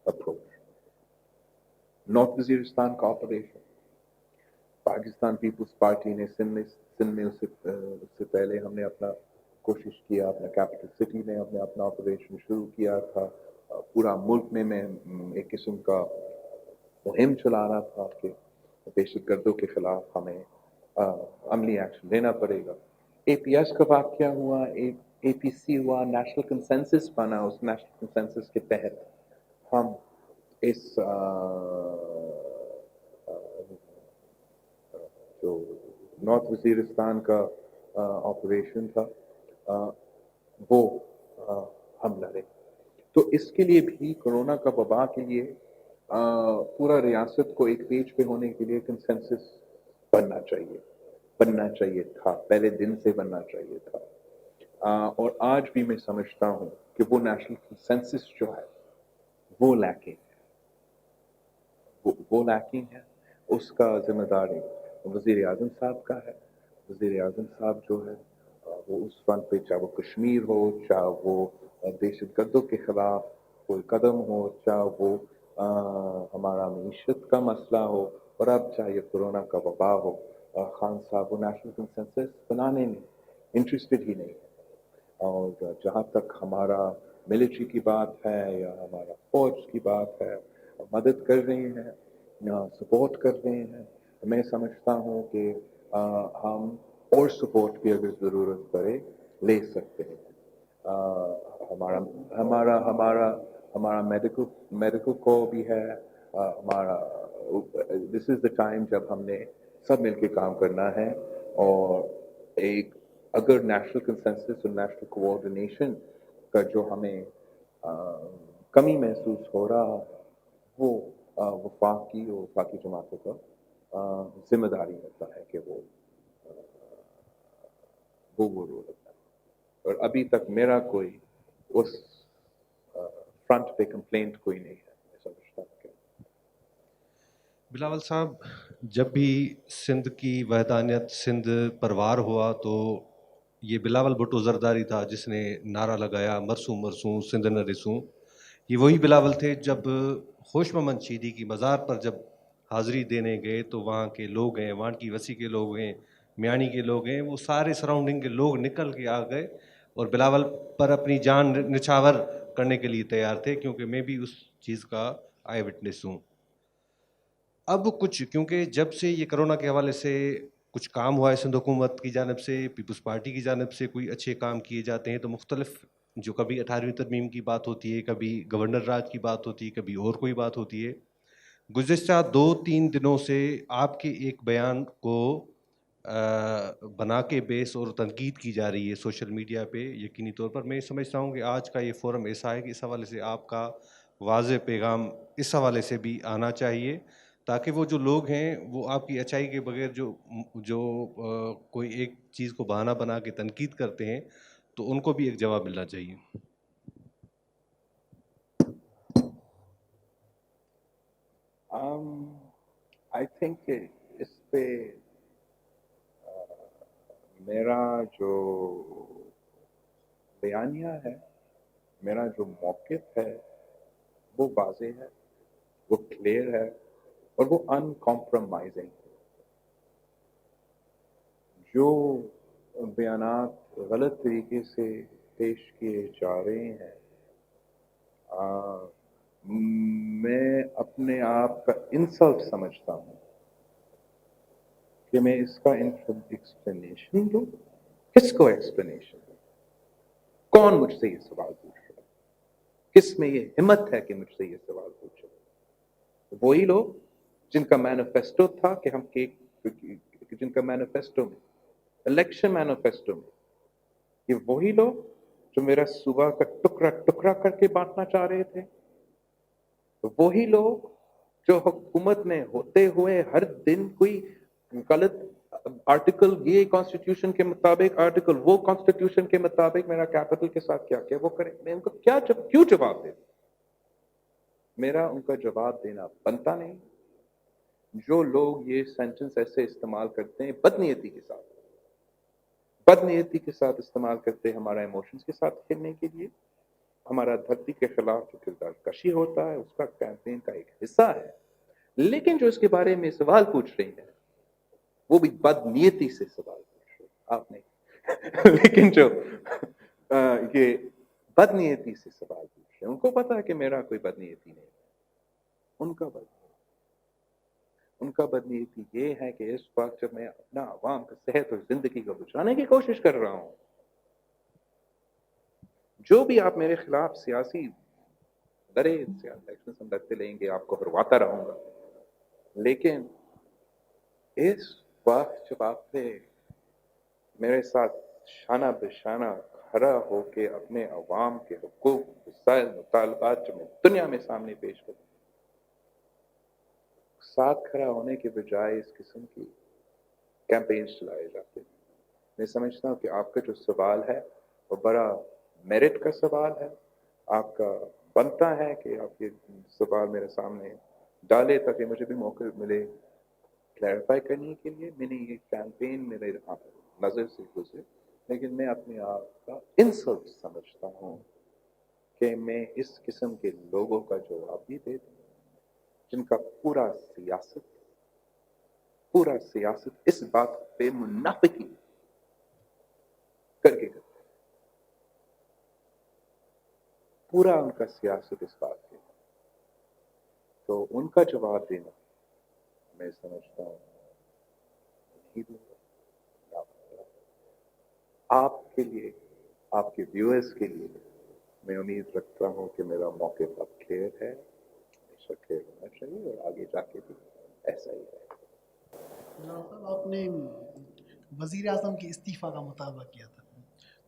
approach. North Waziristan का ऑपरेशन पाकिस्तान पीपल्स पार्टी ने सिंध में उससे पहले हमने अपना कोशिश किया, अपना कैपिटल सिटी में हमने अपना ऑपरेशन शुरू किया था. पूरा मुल्क में मैं एक किस्म का मुहिम चला रहा था कि दहशतगर्दों के खिलाफ हमें अमली एक्शन लेना पड़ेगा. APS का वाक़या हुआ, APC हुआ, नेशनल कंसेंसस बना. उस नेशनल कंसेंसस के तहत हम इस जो नॉर्थ वजीरिस्तान का ऑपरेशन था वो हम लड़े. तो इसके लिए भी कोरोना का वबा के लिए पूरा रियासत को एक पेज पे होने के लिए कंसेंसस बनना चाहिए था, पहले दिन से बनना चाहिए था. और आज भी मैं समझता हूँ कि वो नेशनल कंसेंसस जो है वो लैकिंग है, वो लैकिंग है. उसका जिम्मेदारी वज़ीर आज़म साहब का है. वज़ीर आज़म साहब जो है वो उस फ्रंट पे, चाहे वो कश्मीर हो, चाहे वो दहशतगर्दों के खिलाफ कोई कदम हो, चाहे वो हमारा मीशत का मसला हो, और अब चाहे कोरोना का वबा हो, खान साहब वो नेशनल कंसेंसस बनाने में इंटरेस्टेड ही नहीं है. और जहाँ तक हमारा मिलिट्री की बात है या हमारा फौज की बात है, मदद कर रहे हैं, सपोर्ट कर रहे हैं. मैं समझता हूँ कि हम और सपोर्ट भी अगर ज़रूरत पड़े ले सकते हैं. हमारा हमारा हमारा हमारा मेडिकल को भी है. हमारा दिस इज़ द टाइम जब हमने सब मिलके काम करना है. और एक अगर नेशनल कंसेंसस और नेशनल कोऑर्डिनेशन का जो हमें कमी महसूस हो रहा है वो वफाकी और वफाकी जमातों का जिम्मेदारी होता है कि वो रोल होता है. और अभी तक मेरा कोई उस फ्रंट पे कंप्लेंट कोई नहीं है. मैं समझता हूँ कि बिलावल साहब, जब भी सिंध की वहदानियत, सिंध परवार हुआ, तो ये बिलावल भुट्टो जरदारी था जिसने नारा लगाया मरसूं मरसूं सिंध न रिसूं. ये वही बिलावल थे जब होश मोहम्मद शीदी की मज़ार पर जब हाज़िरी देने गए तो वहाँ के लोग हैं, वहाँ की वसी के लोग हैं, मियानी के लोग हैं, वो सारे सराउंडिंग के लोग निकल के आ गए और बिलावल पर अपनी जान निछावर करने के लिए तैयार थे, क्योंकि मैं भी उस चीज़ का आई विटनेस हूँ. अब कुछ, क्योंकि जब से ये कोरोना के हवाले से कुछ काम हुआ है सिंध हुकूमत की जानब से, पीपल्स पार्टी की जानब से कोई अच्छे काम किए जाते हैं, तो मुख्तलिफ जो कभी 18वीं तरमीम की बात होती है, कभी गवर्नर राज की बात होती है, कभी और कोई बात होती है. गुज़िश्ता 2-3 दिनों से आपके एक बयान को बना के बेस और तनकीद की जा रही है सोशल मीडिया पे. यकीनी तौर पर मैं समझता हूँ कि आज का ये फोरम ऐसा है कि इस हवाले से आपका वाज़ेह पैगाम इस हवाले से भी आना चाहिए, ताकि वो जो लोग हैं वो आपकी अच्छाई के बगैर जो जो कोई एक चीज़ को बहाना बना के तनकीद करते हैं, तो उनको भी एक जवाब मिलना चाहिए. आई थिंक इस पे मेरा जो बयानिया है, मेरा जो मौक़िफ़ है वो वाज़ेह है, वो क्लियर है और वो अनकॉम्प्रोमाइजिंग है. जो बयानात गलत तरीके से पेश किए जा रहे हैं, मैं अपने आप का इंसल्ट समझता हूँ कि मैं इसका एक्सप्लेनेशन दूँ. किसको एक्सप्लेनेशन दूँ? कौन मुझसे ये सवाल पूछ रहा है? किस में ये हिम्मत है कि मुझसे ये सवाल पूछे? वही लोग जिनका मैनिफेस्टो था कि हम जिनका मैनिफेस्टो में, इलेक्शन मैनिफेस्टो में, ये वही लोग जो मेरा सूबा का टुकड़ा टुकड़ा करके बांटना चाह रहे थे. तो वही लोग जो हुकूमत में होते हुए हर दिन कोई गलत आर्टिकल ये कॉन्स्टिट्यूशन के मुताबिक, आर्टिकल वो कॉन्स्टिट्यूशन के मुताबिक मेरा कैपिटल के साथ क्या क्या वो करें, मैं उनको क्यों जवाब दे? मेरा उनका जवाब देना बनता नहीं। जो लोग ये सेंटेंस ऐसे इस्तेमाल करते हैं बदनीयती के साथ इस्तेमाल करते हैं, हमारा इमोशंस के साथ खेलने के लिए, हमारा धरती के खिलाफ जो किरदार कशी होता है उसका कैंपेन का एक हिस्सा है। लेकिन जो इसके बारे में सवाल पूछ रही है वो भी बदनीयती से सवाल पूछ रहे हैं, आप नहीं लेकिन जो ये बदनीयती से सवाल पूछ रहे हैं, उनको पता है कि मेरा कोई बदनीयती नहीं है। उनका बदनीयती ये है कि इस वक्त जब मैं अपना आवाम का सेहत और जिंदगी को बचाने की कोशिश कर रहा हूं, जो भी आप मेरे खिलाफ सियासी इलेक्शन लड़ते रहेंगे, आपको हरवाता रहूंगा, लेकिन इस वक्त जब आप पे मेरे साथ शाना बिशाना खड़ा होके अपने अवाम के हुकूक, मसाइल, मुतालबात जो मैं दुनिया में सामने पेश करूं, साथ खड़ा होने के बजाय इस किस्म की कैंपेन चलाए जाते हैं। मैं समझता हूं कि आपका जो सवाल है वो बड़ा मेरिट का सवाल है, आपका बनता है कि आप ये सवाल मेरे सामने डाले ताकि मुझे भी मौका मिले क्लैरिफाई करने के लिए। मैंने ये कैंपेन मेरे नज़र से गुजरे, लेकिन मैं अपने आप का इंसल्ट समझता हूँ कि मैं इस किस्म के लोगों का जवाब भी दे दूँ जिनका पूरा सियासत इस बात पे मुनाफिकी करके करते, पूरा उनका सियासत इस बात पे, तो उनका जवाब देना मैं समझता हूँ नहीं दूंगा। आपके लिए, आपके व्यूअर्स के लिए मैं उम्मीद रखता हूँ कि मेरा मौके पर क्लियर है, हमेशा क्लियर होना चाहिए और आगे जाके भी ऐसा ही है। साहब, आपने वज़ीर आज़म के इस्तीफ़ा का मुतालबा किया था,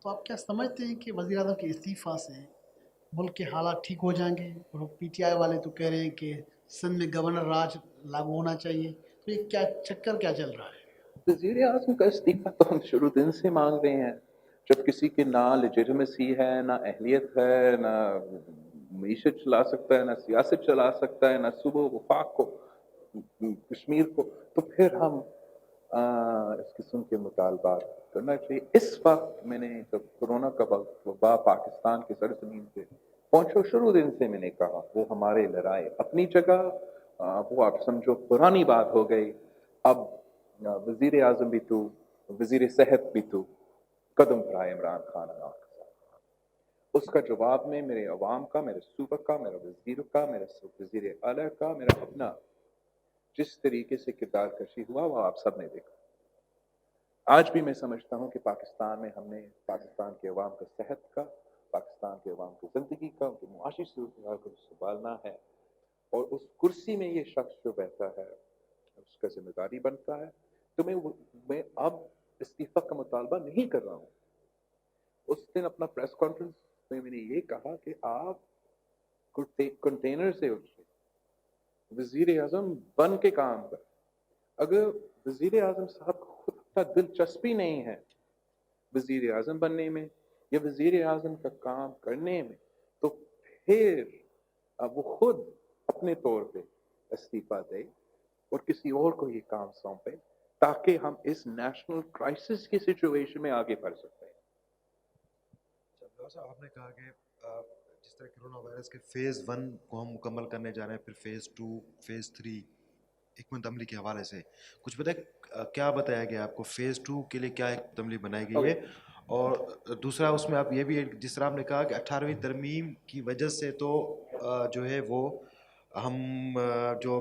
तो आप क्या समझते हैं कि वज़ीर आज़म के इस्तीफ़ा से मुल्क के हालात ठीक हो जाएंगे? और पीटीआई वाले तो कह रहे हैं कि सिंध में गवर्नर राज लागू होना चाहिए, तो ये क्या चक्कर क्या चल रहा है? वज़ीर आज़म का इस्तीफा तो हम शुरू दिन से मांग रहे हैं, जब किसी के ना लेजिटिमेसी है, ना अहलियत है, ना मीशत चला सकता है, ना सियासत चला सकता है, ना सुबह वफाक को, कश्मीर को, तो फिर हम इस किस्म के मुतालबात करना चाहिए। इस वक्त मैंने जब कोरोना का वबा पाकिस्तान की सरजमीन पे पहुंचो, शुरू दिन से मैंने कहा वो हमारे लड़ाई अपनी जगह, वो आप समझो पुरानी बात हो गई। अब वज़ीर आज़म भी तो, वज़ीर सेहत भी तो कदम बढ़ाए इमरान खान के साथ। उसका जवाब में मेरे अवाम का, मेरे सूबा का, मेरा वज़ीर का, मेरा वज़ीर आला का, मेरा अपना जिस तरीके से किरदार कशी हुआ वो आप सब ने देखा। आज भी मैं समझता हूँ कि पाकिस्तान में हमने पाकिस्तान के अवाम का सेहत का, पाकिस्तान के अवाम की जिंदगी का, उनकी मुआशी सूरत को संभालना है, और उस कुर्सी में ये शख्स जो बैठा है उसका जिम्मेदारी बनता है। तो मैं अब इस्तीफा का मुतालबा नहीं कर रहा हूँ। उस दिन अपना प्रेस कॉन्फ्रेंस में मैंने ये कहा कि आप कंटेनर से उठिए, वज़ीर आज़म बन के काम कर। अगर वज़ीर आज़म साहब को खुद का दिलचस्पी नहीं है वज़ीर आज़म बनने में या वज़ीर आज़म का काम करने में, तो फिर अब वो खुद अपने तौर पे इस्तीफा दे और किसी और को ये काम सौंपे, ताकि हम इस नेशनल क्राइसिस की सिचुएशन में आगे बढ़ सकते हैं। आपने कहा कि जिस तरह कोरोना वायरस के फेज़ 1 को हम मुकम्मल करने जा रहे हैं, फिर फेज़ 2, फेज़ 3 हिकमत अमली के हवाले से कुछ क्या बताया गया आपको? फेज़ 2 के लिए क्या हिकमत अमली बनाई गई है? और दूसरा उसमें आप ये भी, जिस तरह आपने कहा कि 18वीं तरमीम की वजह से तो जो है वो हम जो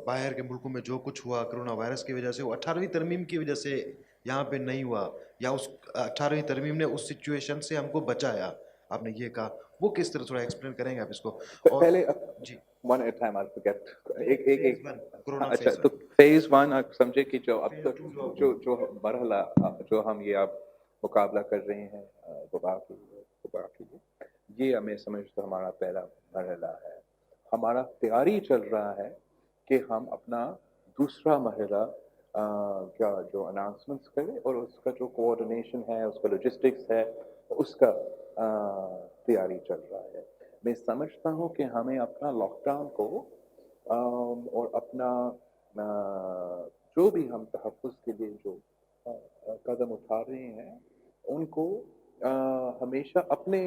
बाहर के मुल्कों में जो कुछ हुआ कोरोना वायरस की वजह से, वो 18वीं तरमीम की वजह से यहाँ पे नहीं हुआ, या उस 18वीं तरमीम ने उस सिचुएशन से हमको बचाया, आपने ये कहा, वो किस तरह थोड़ा एक्सप्लेन करेंगे आप इसको? और पहले जी, one at time, I forget एक कोरोना अच्छा, फेज़ तो 1, फेज 1 आप समझे कि जो अब फेज़ तक 2 जो मरहला जो हम ये अब मुकाबला कर रहे हैं वबा के लिए, ये हमें समझ तो हमारा पहला मरहला है। हमारा तैयारी चल रहा है कि हम अपना दूसरा मरहला क्या जो अनाउंसमेंट्स करें और उसका जो कोऑर्डिनेशन है, उसका लॉजिस्टिक्स है, उसका तैयारी चल रहा है। मैं समझता हूँ कि हमें अपना लॉकडाउन को और अपना जो भी हम तहफ़्फ़ुज़ के लिए जो कदम उठा रहे हैं, उनको हमेशा अपने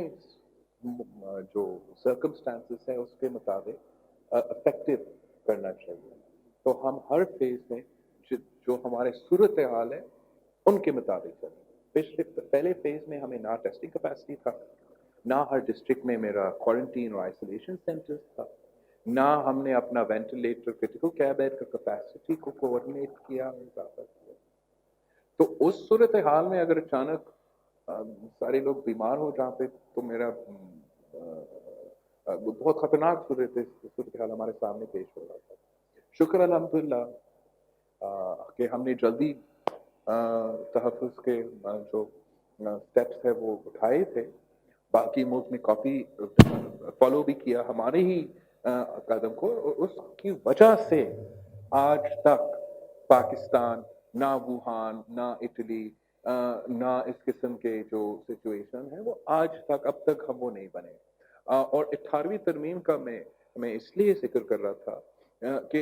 जो सर्कमस्टांसेस है उसके मुताबिक इफेक्टिव करना चाहिए। तो हम हर फेज में जो हमारे सूरत हाल है उनके मुताबिक चलें। पहले फेज में हमें ना टेस्टिंग कैपेसिटी था, ना हर डिस्ट्रिक्ट में मेरा क्वारंटीन और आइसोलेशन सेंटर्स था, ना हमने अपना वेंटिलेटर क्रिटिकल केयर बेड का कैपेसिटी को कोऑर्डिनेट किया और इजाफा किया। तो उस सूरत हाल में अगर अचानक सारे लोग बीमार हो जाते तो मेरा बहुत खतरनाक सूरत हाल हमारे सामने पेश हो रहा था। शुक्र अल्हम्दुलिल्लाह कि हमने जल्दी तहफ़्फ़ुज़ के जो स्टेप्स है वो उठाए थे। बाकी मुल्क ने काफ़ी फॉलो भी किया हमारे ही कदम को, और उसकी वजह से आज तक पाकिस्तान ना वुहान, ना इटली, ना इस किस्म के जो सिचुएशन है वो आज तक अब तक हम वो नहीं बने। और 18वीं तरमीम का मैं इसलिए जिक्र कर रहा था कि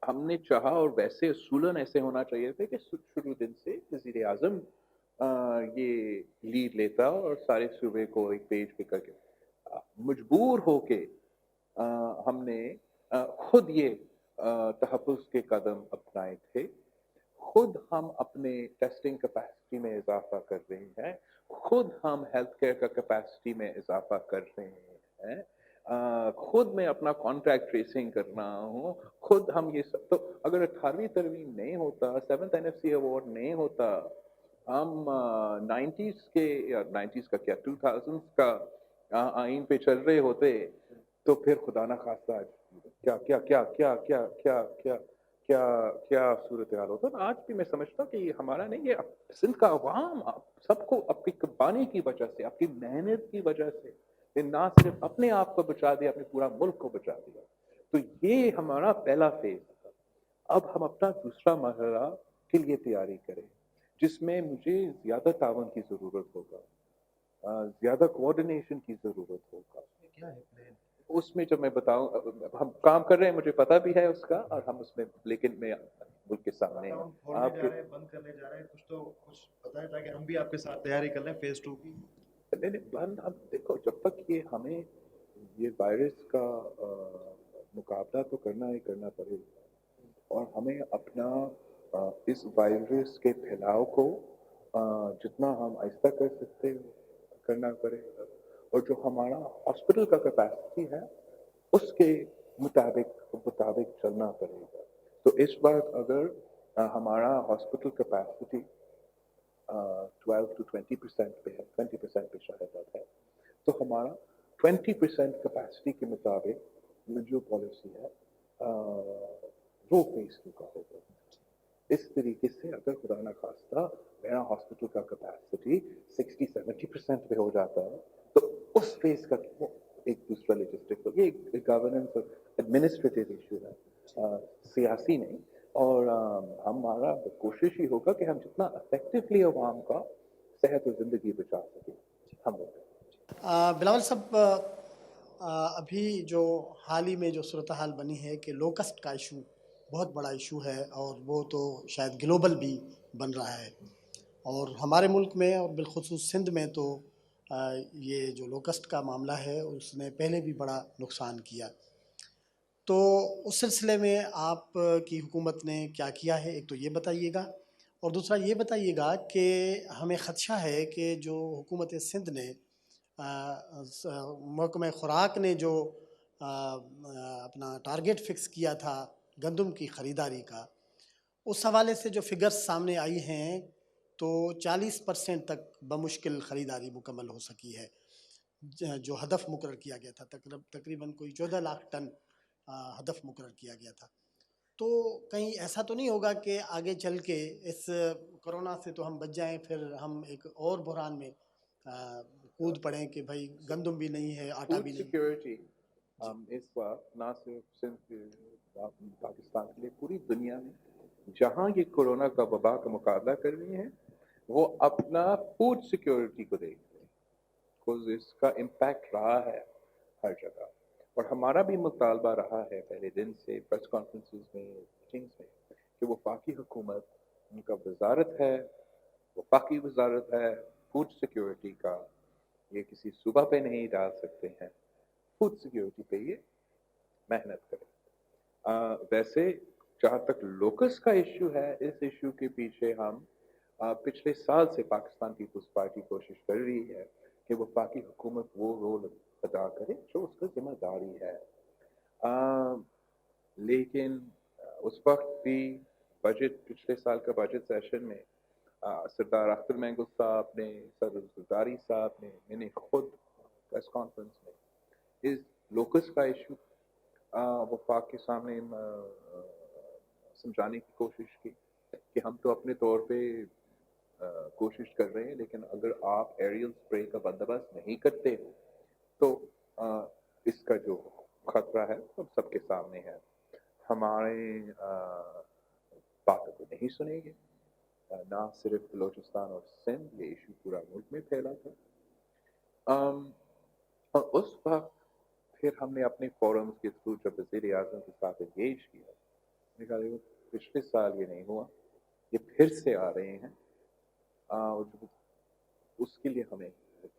हमने चाहा और वैसे उसूलन ऐसे होना चाहिए थे कि शुरू दिन से वज़ीर आज़म ये लीड लेता और सारे सूबे को एक पेज पे करके मजबूर होके हमने खुद ये तहफ़्फ़ुज़ के कदम अपनाए थे। खुद हम अपने टेस्टिंग कैपेसिटी में इजाफा कर रहे हैं, खुद हम हेल्थ केयर का कैपेसिटी में इजाफा कर रहे हैं, खुद मैं अपना कॉन्टैक्ट ट्रेसिंग कर रहा हूँ, खुद हम ये सब। तो अगर 18वीं तरमीम नहीं होता, 7th NFC अवार्ड नहीं होता, हम 90s के या 90s का क्या 2000s का आइन पे चल रहे होते, तो फिर खुदा ना खास्ता क्या क्या क्या क्या क्या क्या क्या क्या क्या सूरत हाल होता। तो आज भी मैं समझता हूँ कि ये हमारा नहीं, ये सिंध का अवाम सबको आपकी कुर्बानी की वजह से, आपकी मेहनत की वजह से ये ना सिर्फ अपने आप को बचा दिया, अपने पूरा मुल्क को बचा दिया। तो ये हमारा पहला फेज था। अब हम अपना दूसरा मरहला के लिए तैयारी करें, जिसमें मुझे ज्यादा तावन की जरूरत होगा, ज्यादा कोऑर्डिनेशन की जरूरत होगा। क्या है प्लान? उसमें जब मैं बताऊं, हम काम कर रहे हैं, मुझे पता भी है उसका, और हम उसमें, लेकिन मैं मुल्क के सामने खोलने जा रहे हैं, बंद करने जा रहे हैं, कुछ बताएं ताकि हम भी आपके साथ तैयारी कर लें फेज 2 की। नहीं बंद। अब देखो, जब तक ये हमें ये वायरस का मुकाबला तो करना ही करना पड़ेगा, और हमें अपना इस वायरस के फैलाव को जितना हम आहिस्ता कर सकते हैं करना पड़ेगा, और जो हमारा हॉस्पिटल का कैपेसिटी है उसके मुताबिक चलना पड़ेगा। तो इस बार अगर हमारा हॉस्पिटल कैपेसिटी 12 to 20% पे है, 20% पे शायद है, तो हमारा 20% कैपेसिटी के मुताबिक जो पॉलिसी है वो फेस का होगा। इस तरीके से अगर खुदा ना खास्ता मेरा हॉस्पिटल का कैपेसिटी 60-70% पे हो जाता है, तो उस फेज का एक दूसरा लॉजिस्टिक, ये गवर्नेंस और एडमिनिस्ट्रेटिव इशू है, सियासी नहीं। और हमारा कोशिश ही होगा कि हम जितना इफेक्टिवली अवाम का सेहत और ज़िंदगी बचा सकें हम लोग। बिलावल साहब, अभी जो हाल ही में जो सूरत हाल बनी है कि लोकस्ट का इशू बहुत बड़ा इशू है, और वो तो शायद ग्लोबल भी बन रहा है, और हमारे मुल्क में और बिलखुसूस सिंध में तो ये जो लोकस्ट का मामला है उसने पहले भी बड़ा नुकसान किया। तो उस सिलसिले में आप की हुकूमत ने क्या किया है, एक तो ये बताइएगा, और दूसरा ये बताइएगा कि हमें ख़दशा है कि जो हुकूमत सिंध ने महकमा खुराक ने जो अपना टारगेट फ़िक्स किया था गंदम की ख़रीदारी का, उस हवाले से जो फ़िगर्स सामने आई हैं तो 40% तक बमुश्किल ख़रीदारी मुकम्मल हो सकी है। जो हदफ मुकर्रर किया गया था, तकरीबन कोई 14 लाख टन हदफ मुकर्रर किया गया था। तो कहीं ऐसा तो नहीं होगा कि आगे चल के इस कोरोना से तो हम बच जाएं, फिर हम एक और बहरान में कूद पड़ें कि भाई गंदम भी नहीं है, आटा फूड भी नहीं। सिक्योरिटी हम इस वक्त ना सिर्फ पाकिस्तान के लिए पूरी दुनिया में जहाँ ये कोरोना का वबा का मुकाबला कर रही हैं वो अपना फूड सिक्योरिटी को देख रहे हैं बिकॉज इसका इम्पैक्ट रहा है हर जगह और हमारा भी मुतालबा रहा है पहले दिन से प्रेस कॉन्फ्रेंसेस में मीटिंग्स में कि वफाकी हुकूमत उनका वजारत है वफाकी वजारत है फूड सिक्योरिटी का ये किसी सूबा पे नहीं डाल सकते हैं फूड सिक्योरिटी पे ये मेहनत करें वैसे जहाँ तक लोकस का इशू है इस इशू के पीछे हम पिछले साल से पाकिस्तान पीपल्स पार्टी कोशिश कर रही है कि वफाकी हुकूमत वो रोल अदा करे जो उसका जिम्मेदारी है लेकिन उस वक्त भी बजट पिछले साल का बजट सेशन में सरदार अख्तर महंगू साहब ने सर जरदारी साहब ने मैंने खुद प्रेस कॉन्फ्रेंस में इस लोकस का इशू वफाक के सामने समझाने की कोशिश की कि हम तो अपने तौर पे कोशिश कर रहे हैं लेकिन अगर आप एरियल स्प्रे का बंदोबस्त नहीं करते हो तो इसका जो खतरा है वो सबके सामने है हमारे बातों को नहीं सुनेंगे ना सिर्फ बलोचिस्तान और सिंध ये इशू पूरा मुल्क में फैला था और उस वक्त फिर हमने अपने फोरम्स के थ्रू जब वज़ीर आज़म के साथ एंगेज किया निकाल पिछले साल ये नहीं हुआ ये फिर से आ रहे हैं और उसके लिए हमें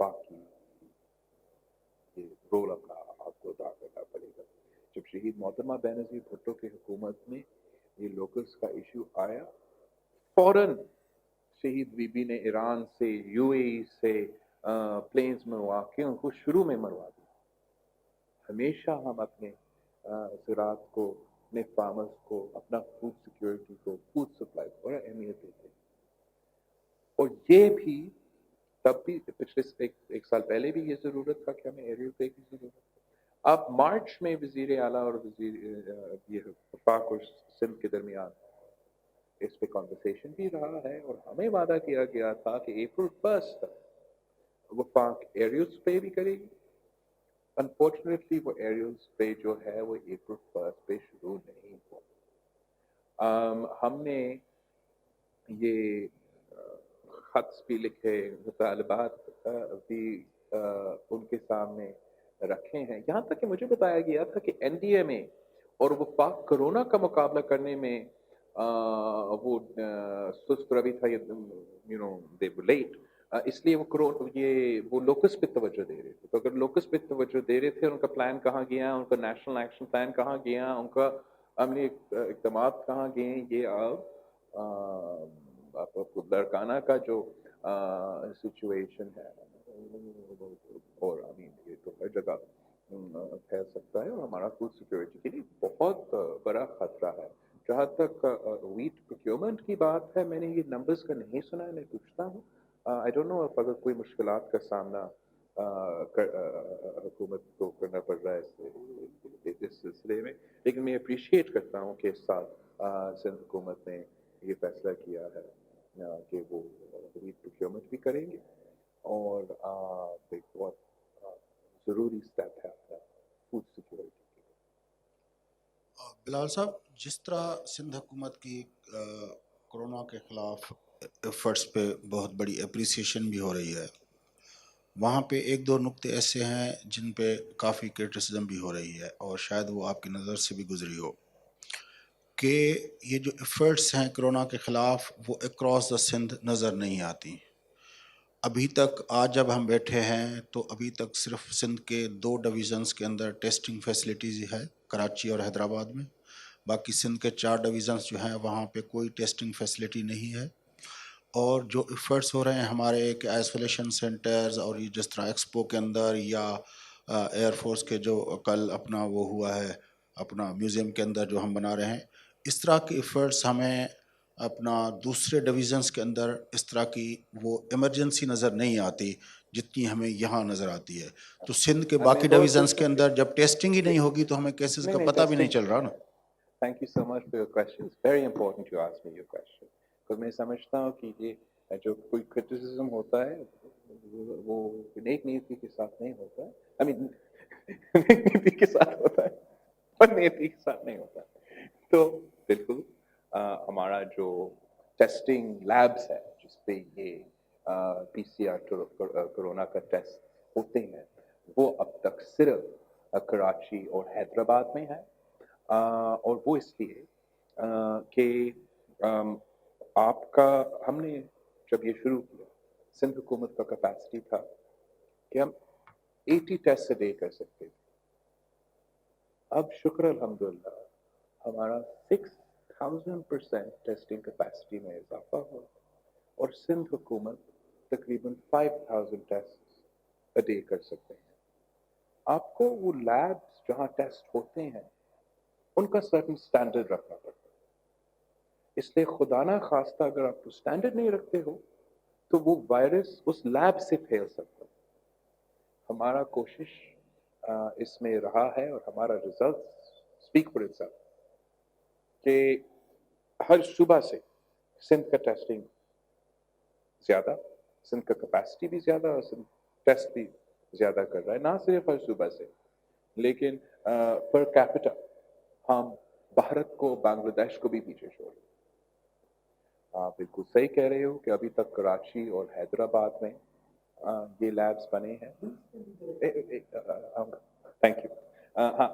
बाकी ये रोल अपना आपको अदा करना पड़ेगा जब शहीद मोहतरमा बेनज़ीर भुट्टो की हुकूमत में ये लोकल्स का इशू आया फौरन शहीद बीबी ने ईरान से यूएई से प्लेन्स मंगवा के उनको शुरू में मरवा दिया हमेशा हम अपने ज़राअत को अपने फार्मर्स को अपना फूड सिक्योरिटी को फूड सप्लाई को बड़ा अहमियत देते हैं और ये भी तब भी पिछले एक साल पहले भी ये ज़रूरत था कि हमें एरियल पे की ज़रूरत है अब मार्च में वज़ीर आला और वज़ीर ये वफाक और सिंध के दरमियान इस पे कॉन्वर्सेशन भी रहा है और हमें वादा किया गया था कि अप्रैल 1 तक वफाक एरियल स्प्रे भी करेगी अनफॉर्चुनेटली वो एरियल स्प्रे जो है वो अप्रैल 1 पे शुरू नहीं हुआ हमने ये खत भी लिखे मुतालबात भी उनके सामने रखे हैं यहाँ तक कि मुझे बताया गया था कि एनडीएमए और वफाक कोरोना का मुकाबला करने में वो सुस्त रवि था you know they were late इसलिए वो लोकस पे तवज्जो दे रहे थे तो अगर लोकस पे तवज्जो दे रहे थे उनका प्लान कहाँ गया उनका नेशनल एक्शन प्लान कहाँ गया उनका अमली इक़दाम कहाँ गए ये अब लड़काना का जो सिचुएशन है और ये तो हर जगह फैल सकता है और हमारा फूड सिक्योरिटी के लिए बहुत बड़ा खतरा है जहाँ तक वीट प्रोक्योरमेंट की बात है मैंने ये नंबर्स का नहीं सुना है मैं पूछता हूँ आई डोंट नो अगर कोई मुश्किलात का सामना हुकूमत को करना पड़ रहा है इस सिलसिले में लेकिन मैं अप्रिशिएट करता हूँ कि इस साल सिंध हुकूमत ने ये फैसला किया है कि वो वीट प्रोक्योरमेंट भी करेंगे और एक बहुत ज़रूरी स्टेप है फूड सिक्योरिटी के लिए बिलाल साहब जिस तरह सिंध हुकूमत की कोरोना के ख़िलाफ़ एफर्ट्स पे बहुत बड़ी अप्रिसिएशन भी हो रही है वहाँ पे एक दो नुक्ते ऐसे हैं जिन पे काफ़ी क्रिटिसिज्म भी हो रही है और शायद वो आपकी नज़र से भी गुजरी हो कि ये जो एफर्ट्स हैं कोरोना के ख़िलाफ़ वो अक्रॉस द सिंध नज़र नहीं आती अभी तक आज जब हम बैठे हैं तो अभी तक सिर्फ सिंध के 2 डिवीज़न्स के अंदर टेस्टिंग फैसिलिटीज़ है कराची और हैदराबाद में बाकी सिंध के 4 डिवीज़न्स जो हैं वहाँ पे कोई टेस्टिंग फैसिलिटी नहीं है और जो एफर्ट्स हो रहे हैं हमारे एक आइसोलेशन सेंटर्स और ये जिस तरह एक्सपो के अंदर या एयरफोर्स के जो कल अपना वो हुआ है अपना म्यूज़ियम के अंदर जो हम बना रहे हैं इस तरह के एफर्ट्स हमें अपना दूसरे डिवीज़न्स के अंदर इस तरह की वो इमरजेंसी नज़र नहीं आती जितनी हमें यहाँ नज़र आती है तो सिंध के बाकी डिवीज़न्स के अंदर जब टेस्टिंग ही नहीं होगी तो हमें केसेस का पता भी नहीं चल रहा ना thank you so much for your question very important to ask me your question तो मैं समझता हूँ कि ये जो कोई क्रिटिसिज्म होता है वो नेक नीति के साथ नहीं होता है आई मीन नीति के साथ होता है और नीति के साथ नहीं होता। तो बिल्कुल हमारा जो टेस्टिंग लैब्स है जिसपे ये पीसीआर कोरोना का टेस्ट होते हैं वो अब तक सिर्फ कराची और हैदराबाद में है, और वो इसलिए कि आपका हमने जब ये शुरू किया सिंध हुकूमत का कैपेसिटी था कि हम 80 टेस्ट a day कर सकते थे। अब शुक्र अल्हम्दुलिल्लाह हमारा 6000% टेस्टिंग कैपेसिटी में इजाफा हुआ और सिंध हुकूमत तकरीबन 5000 टेस्ट a day कर सकते हैं। आपको वो लैब्स जहाँ टेस्ट होते हैं उनका सर्टेन स्टैंडर्ड रखना पड़ता है, इसलिए खुदा ना खास्ता अगर आप स्टैंडर्ड नहीं रखते हो तो वो वायरस उस लैब से फैल सकता है। हमारा कोशिश इसमें रहा है और हमारा रिजल्ट स्पीक फॉर इटसेल्फ कि हर सुबह से सिंध का टेस्टिंग ज़्यादा, सिंध का कैपेसिटी भी ज़्यादा और सिंध टेस्ट भी ज़्यादा कर रहा है, ना सिर्फ हर सुबह से लेकिन पर कैपिटा हम भारत को बांग्लादेश को भी पीछे छोड़ रहे हैं। आप बिल्कुल सही कह रहे हो कि अभी तक कराची और हैदराबाद में ये लैब्स बने हैं। Thank you. हाँ,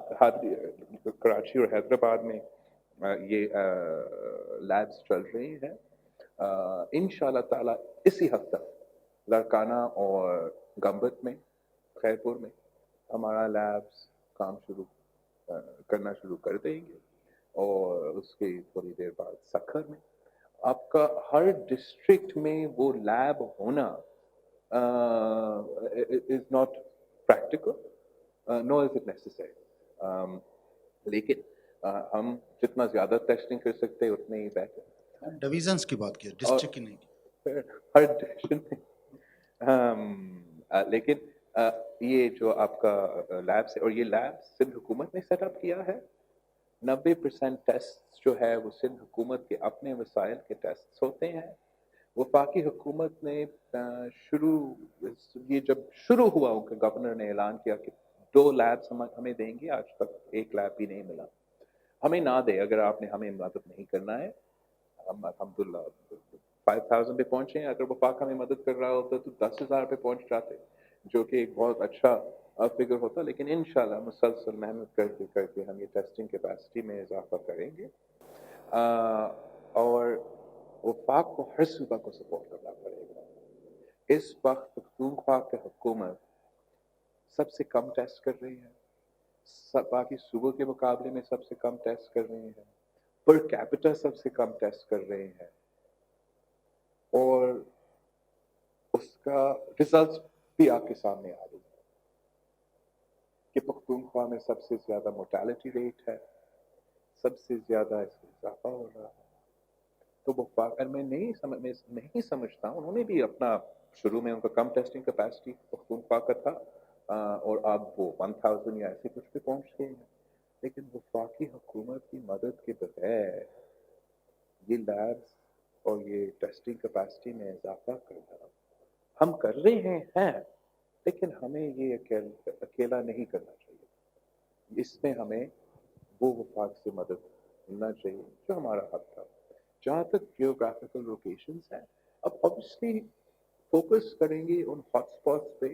कराची और हैदराबाद में ये लैब्स चल रही हैं। इंशाल्लाह ताला इसी हफ्ते लड़काना और गंबत में खैरपुर में हमारा लैब्स काम शुरू करना शुरू कर देंगे और उसके थोड़ी देर बाद सखर में। आपका हर डिस्ट्रिक्ट में वो लैब होना is not practical, nor is it necessary, लेकिन हम जितना ज़्यादा टेस्टिंग कर सकते हैं उतने ही बेहतर। डिवीजन्स की बात की, डिस्ट्रिक्ट की नहीं। हर डिवीजन में लेकिन ये जो आपका लैब्स है और ये लैब सिंध हुकूमत ने सेटअप किया है। 90% टेस्ट जो है वो सिंध हुकूमत के अपने वसाइल के टेस्ट होते हैं। वफाकी हुकूमत ने ये जब शुरू हुआ उनके गवर्नर ने ऐलान किया कि 2 लैब्स हमें देंगे, आज तक 1 लैब भी नहीं मिला। हमें ना दे, अगर आपने हमें मदद नहीं करना है, हम अल्हम्दुलिल्लाह 5000 पे पहुंचे हैं। अगर वफाक हमें मदद कर रहा होता तो 10,000 पे पहुंच जाते, जो कि एक बहुत अच्छा फिगर होता। लेकिन इंशाल्लाह मुसलसल मेहनत करके करके हम ये टेस्टिंग कैपेसिटी में इजाफा करेंगे और वफाक को हर सूबा को सपोर्ट करना पड़ेगा। इस वक्त पख्तूनख्वा की हुकूमत सबसे कम टेस्ट कर रही है, बाकी सूबों के मुकाबले में सबसे कम टेस्ट कर रही है, पर कैपिटा सबसे कम टेस्ट कर रहे हैं और उसका रिजल्ट भी आपके सामने आ रही है कि पख्तूनख्वा में सबसे ज़्यादा मोर्टेलिटी रेट है, सबसे ज़्यादा इसमें इजाफा हो रहा है। तो वो अगर मैं नहीं समझता, उन्होंने भी अपना शुरू में उनका कम टेस्टिंग कैपेसिटी पख्तूनख्वा का था और अब वो 1000 या ऐसे कुछ पे पहुंच गए हैं। लेकिन वफाकी हुकूमत की मदद के बगैर ये लैब्स और ये टेस्टिंग कैपेसिटी में इजाफा करना हम कर रहे हैं, लेकिन हमें ये अकेला नहीं करना चाहिए। इसमें हमें वो वफाक से मदद मिलना चाहिए जो हमारा हक था। जहाँ तक जियोग्राफिकल लोकेशंस हैं, अब ऑब्वियसली फोकस करेंगे उन हॉटस्पॉट्स पे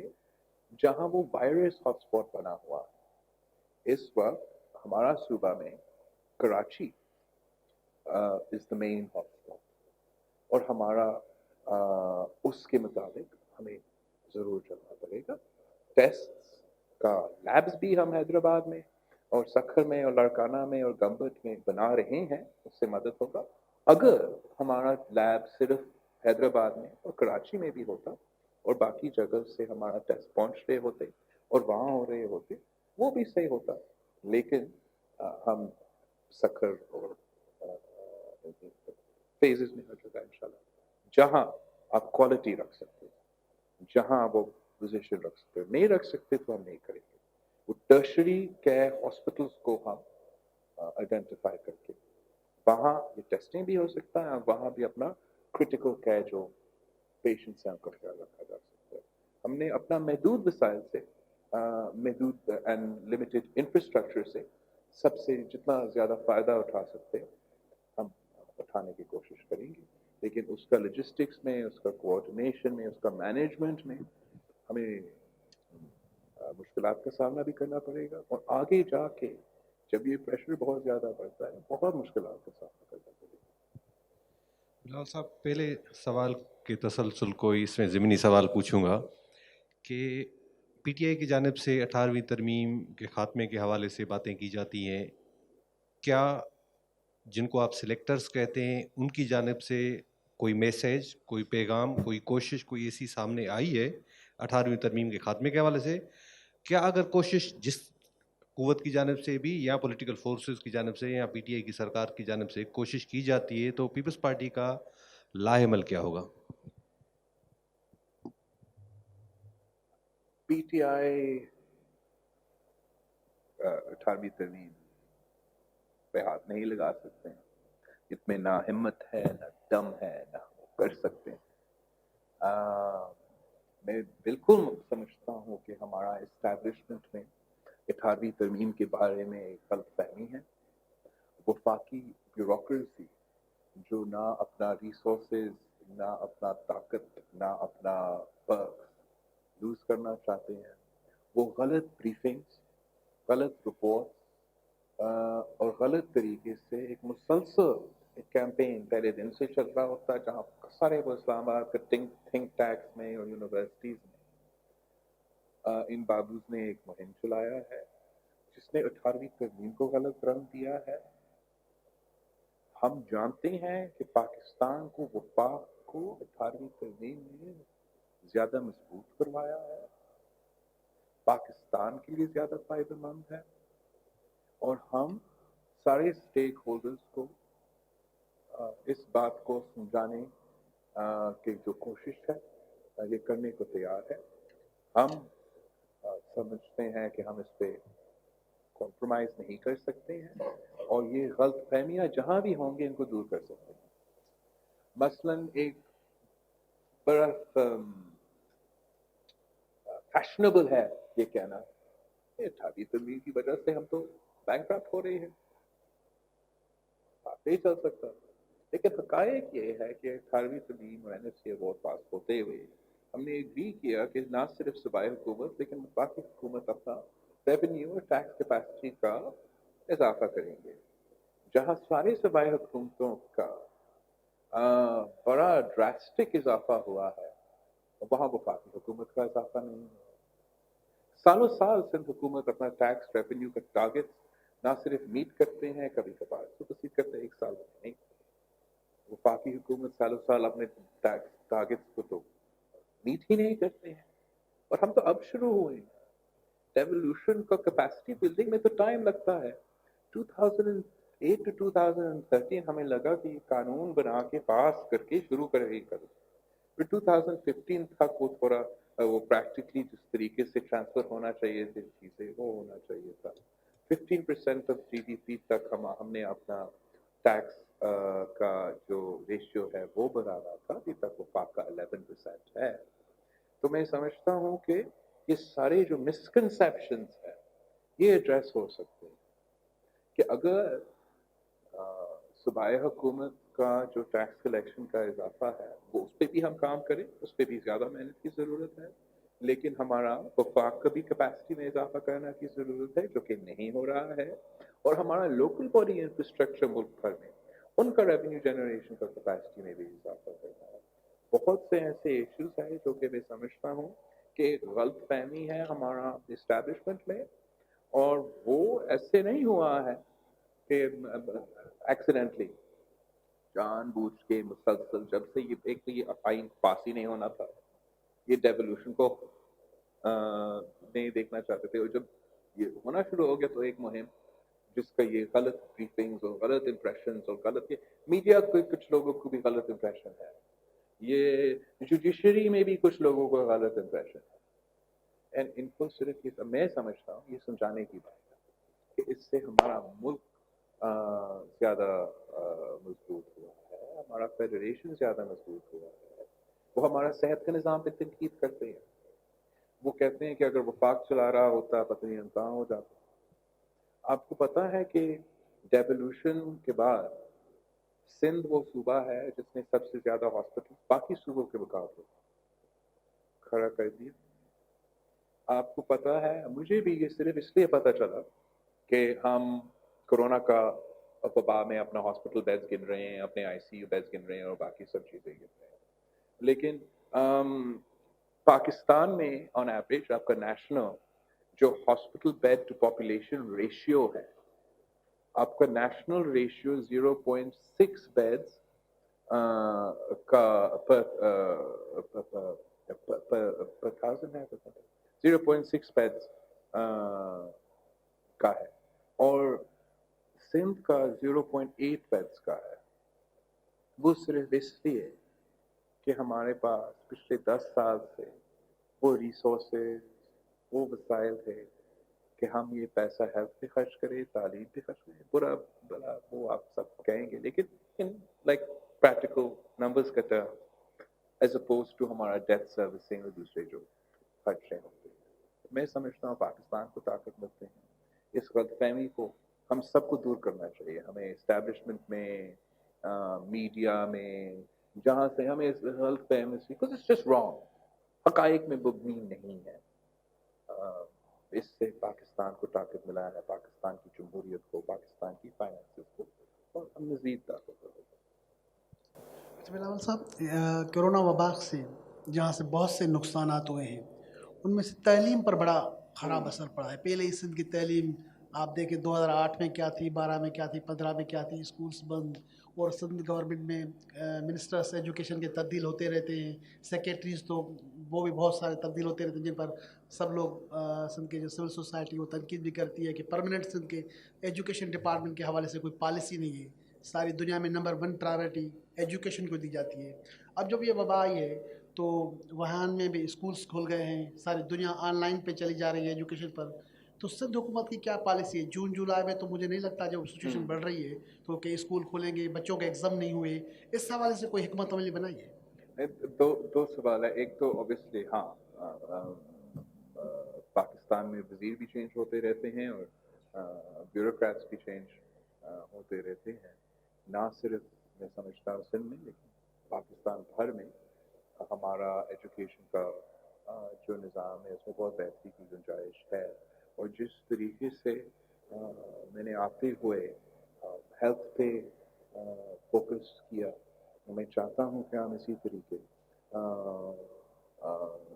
जहाँ वो वायरस हॉटस्पॉट बना हुआ है। इस वक्त हमारा सूबा में Karachi is the main hotspot और हमारा उसके मुताबिक हमें ज़रूर चलना पड़ेगा। टेस्ट का लैब्स भी हम हैदराबाद में और सखर में और लड़काना में और गंबत में बना रहे हैं, उससे मदद होगा। अगर हमारा लैब सिर्फ हैदराबाद में और कराची में भी होता और बाकी जगह से हमारा टेस्ट पहुंच रहे होते और वहाँ हो रहे होते, वो भी सही होता। लेकिन हम सखर और फेजेस में हर जगह इंशाल्लाह जहाँ आप क्वालिटी रख सकते हो, जहाँ वो पोजीशन रख सकते हो, नहीं रख सकते तो हम नहीं करेंगे। वो टर्शरी केयर हॉस्पिटल्स को हम आइडेंटिफाई करके वहाँ ये टेस्टिंग भी हो सकता है, वहाँ भी अपना क्रिटिकल केयर जो पेशेंट्स हैं उनका ख्याल रखा जा सकता है। हमने अपना महदूद वसाइल से محدود اینڈ لمیٹڈ انفراسٹرکچر سے سب سے جتنا زیادہ فائدہ اٹھا سکتے ہیں ہم اٹھانے کی کوشش کریں گے، لیکن اس کا لاجسٹکس میں، اس کا کوآرڈینیشن میں، اس کا مینجمنٹ میں ہمیں مشکلات کا سامنا بھی کرنا پڑے گا، اور آگے جا کے جب یہ پریشر بہت زیادہ بڑھتا ہے بہت مشکلات کا سامنا کرنا پڑے گا۔ بلاول صاحب، پہلے سوال کے تسلسل کو اس میں ضمنی سوال پوچھوں گا کہ پی ٹی آئی کی جانب سے 18ویں ترمیم کے خاتمے کے حوالے سے باتیں کی جاتی ہیں، کیا جن کو آپ سلیکٹرز کہتے ہیں ان کی جانب سے کوئی میسیج، کوئی پیغام، کوئی کوشش کوئی ایسی سامنے آئی ہے 18ویں ترمیم کے خاتمے کے حوالے سے؟ کیا اگر کوشش جس قوت کی جانب سے بھی یا پولیٹیکل فورسز کی جانب سے یا پی ٹی آئی کی سرکار کی جانب سے کوشش کی جاتی ہے تو پیپلز پارٹی کا لاعمل کیا ہوگا؟ پی ٹی آئی 18ویں ترمیم پہ ہاتھ نہیں لگا سکتے ہیں، اس میں نہ ہمت ہے، نہ دم ہے، نہ وہ کر سکتے ہیں۔ میں بالکل سمجھتا ہوں کہ ہمارا اسٹیبلشمنٹ میں 18ویں ترمیم کے بارے میں ایک غلط فہمی ہے۔ وفاقی بیوروکریسی جو نہ اپنا ریسورسز، نہ اپنا طاقت، نہ اپنا پرکس یوز کرنا چاہتے ہیں، وہ غلط بریفنگز، غلط رپورٹس اور غلط طریقے سے ایک مسلسل ایک کیمپین پہلے دن سے چل رہا ہوتا ہے، جہاں سارے وہ اسلام آباد کے تھنک ٹینکس میں اور یونیورسٹیز میں ان بابوز نے ایک مہم چلایا ہے جس نے 18ویں ترمیم کو غلط رنگ دیا ہے۔ ہم جانتے ہیں کہ پاکستان کو وفاق کو 18ویں ترمیم نے زیادہ مضبوط کروایا ہے، پاکستان کے لیے زیادہ فائدہ مند ہے، اور ہم سارے اسٹیک ہولڈرز کو اس بات کو سمجھانے کی جو کوشش ہے یہ کرنے کو تیار ہے۔ ہم سمجھتے ہیں کہ ہم اس پہ کمپرومائز نہیں کر سکتے ہیں، اور یہ غلط فہمیاں جہاں بھی ہوں گے ان کو دور کر سکتے ہیں۔ مثلاً ایک بڑا فیشنیبل ہے یہ کہنا کہ 18ویں ترمیم کی وجہ سے ہم تو بینکرپٹ ہو رہے ہیں، بات نہیں چل سکتا، لیکن حقائق یہ ہے کہ 18ویں ترمیم اور این ایف سی ایوارڈ پاس ہوتے ہوئے ہم نے بھی کیا کہ نہ صرف صوبائی حکومت لیکن باقی حکومت اپنا ریونیو اور ٹیکس کیپیسٹی کا اضافہ کریں گے۔ جہاں ساری صوبائی حکومتوں کا بڑا ڈراسٹک اضافہ ہوا ہے، وہاں وفاقی حکومت کا اضافہ نہیں ہوا۔ سالوں سال سندھ حکومت اپنا ٹیکس ریونیو کا ٹارگٹ نہ صرف میٹ کرتے ہیں، کبھی کبھار سپرسیڈ کرتے ہیں، ایک سال میں نہیں۔ وفاقی حکومت سالوں سال اپنے ٹیکس ٹارگٹس کو تو میٹ ہی نہیں کرتے ہیں، اور ہم تو اب شروع ہوئے ہیں۔ ڈیولوشن کا کیپیسٹی بلڈنگ میں تو ٹائم لگتا ہے۔ 2008 to 2013 ہمیں لگا کہ یہ قانون بنا کے پاس کر کے شروع کر رہی کرو، پھر 2015 تک وہ تھوڑا وہ پریکٹیکلی جس طریقے سے ٹرانسفر ہونا چاہیے تھے چیزیں وہ ہونا چاہیے تھا۔ 15% آف جی ڈی پی تک ہم نے اپنا ٹیکس کا جو ریشیو ہے وہ بڑھانا تھا، ابھی تک وفاق کا 11% ہے۔ تو میں سمجھتا ہوں کہ یہ سارے جو مسکنسیپشنز ہیں یہ ایڈریس ہو سکتے ہیں کہ اگر صوبائی حکومت کا جو ٹیکس کلیکشن کا اضافہ ہے وہ اس پہ بھی ہم کام کریں، اس پہ بھی زیادہ محنت کی ضرورت ہے، لیکن ہمارا وفاق کا بھی کیپیسٹی میں اضافہ کرنا کی ضرورت ہے جو کہ نہیں ہو رہا ہے، اور ہمارا لوکل باڈی انفراسٹرکچر ملک بھر میں ان کا ریونیو جنریشن کا کیپیسٹی میں بھی اضافہ کرنا ہے۔ بہت سے ایسے ایشوز ہیں جو کہ میں سمجھتا ہوں کہ غلط فہمی ہے ہمارا اسٹیبلشمنٹ میں، اور وہ ایسے نہیں ہوا ہے کہ ایکسیڈنٹلی جان بوجھ کے مسلسل جب سے یہ آئین پاس ہی نہیں ہونا تھا یہ ڈیولوشن کو نہیں دیکھنا چاہتے تھے، اور جب یہ ہونا شروع ہو گیا تو ایک مہم جس کا یہ غلط بریفنگز اور غلط امپریشنز اور غلط میڈیا کو کچھ لوگوں کو بھی غلط امپریشن ہے، یہ جوڈیشری میں بھی کچھ لوگوں کو غلط امپریشن ہے، اینڈ ان کو صرف یہ میں سمجھتا ہوں یہ سمجھانے کی بات ہے کہ اس سے ہمارا ملک زیادہ مضبوط ہوا ہے، ہمارا فیڈریشن زیادہ مضبوط ہوا ہے۔ وہ ہمارا صحت کا نظام پہ تنقید کرتے ہیں، وہ کہتے ہیں کہ اگر وفاق چلا رہا ہوتا پتہ نہیں ہم کہاں ہو جاتے. آپ کو پتا ہے کہ ڈیولوشن کے بعد سندھ وہ صوبہ ہے جس نے سب سے زیادہ ہاسپٹل باقی صوبوں کے مقابلے کھڑا کر دیا. آپ کو پتا ہے, مجھے بھی یہ صرف اس لیے پتا چلا کہ ہم کورونا کا وبا میں اپنا ہاسپٹل بیڈز گن رہے ہیں, اپنے آئی سی یو بیڈز گن رہے ہیں اور باقی سب چیزیں گن رہے ہیں. لیکن پاکستان میں آن ایوریج آپ کا نیشنل جو hospital bed to population ratio ہے, آپ کا نیشنل ریشیو 0.6 بیڈز کا پر تھاؤزینڈ ہے, 0.6 بیڈز کا ہے, اور سندھ کا 0.8 بیڈز کا ہے. وہ صرف اس لیے کہ ہمارے پاس پچھلے 10 سال سے وہ ریسورسز, وہ وسائل تھے کہ ہم یہ پیسہ ہیلتھ پہ خرچ کریں, تعلیم پہ خرچ کریں. برا بلا وہ آپ سب کہیں گے, لیکن لائک پریکٹیکل نمبرز کا ٹرم ایز اپوز ٹو ہمارا ڈیتھ سروسنگ اور دوسرے جو خرچے ہوتے ہیں. میں سمجھتا ہوں پاکستان کو طاقت ملتے ہیں. اس غلط فہمی کو ہم سب کو دور کرنا چاہیے. ہمیں اسٹیبلشمنٹ میں, میڈیا میں, جہاں سے ہمیں اس غلط فہمی سے, because it's just wrong, حقائق میں مبنی نہیں ہے. اس سے پاکستان کو طاقت ملا ہے, پاکستان کی جمہوریت کو, پاکستان کی فائنانسز کو, اور ہم مزید طاقت ملے. بلاول صاحب, کرونا وبا سے جہاں سے بہت سے نقصانات ہوئے ہیں, ان میں سے تعلیم پر بڑا خراب اثر پڑا ہے. پہلے ہی سندھ کی تعلیم آپ دیکھیں 2008 میں کیا تھی, 12 میں کیا تھی, 15 میں کیا تھی, اسکولس بند, اور سندھ گورنمنٹ میں منسٹرس ایجوکیشن کے تبدیل ہوتے رہتے ہیں, سیکریٹریز تو وہ بھی بہت سارے تبدیل ہوتے رہتے ہیں, جن پر سب لوگ سندھ کے جو سول سوسائٹی وہ تنقید بھی کرتی ہے کہ پرماننٹ سندھ کے ایجوکیشن ڈپارٹمنٹ کے حوالے سے کوئی پالیسی نہیں ہے. ساری دنیا میں نمبر 1 پرائیورٹی ایجوکیشن کو دی جاتی ہے. اب جب یہ وبا آئی ہے تو وہاں میں بھی اسکولس کھل گئے ہیں, ساری دنیا آن لائن پہ چلی جا رہی ہے ایجوکیشن پر. تو سندھ حکومت کی کیا پالیسی ہے؟ جون جولائی میں تو مجھے نہیں لگتا جب سچویشن بڑھ رہی ہے تو کہ اسکول کھولیں گے, بچوں کے ایگزام نہیں ہوئے, اس حوالے سے کوئی حکمت عملی بنائی ہے؟ دو سوال ہے. ایک تو اوبیسلی ہاں, پاکستان میں وزیر بھی چینج ہوتے رہتے ہیں اور بیوروکریٹس بھی چینج ہوتے رہتے ہیں. نہ صرف میں سمجھتا ہوں سندھ میں, لیکن پاکستان بھر میں ہمارا ایجوکیشن کا جو نظام ہے اس میں بہت بہتری کی گنجائش ہے. اور جس طریقے سے میں نے آتے ہوئے ہیلتھ پہ فوکس کیا, میں چاہتا ہوں کہ ہم اسی طریقے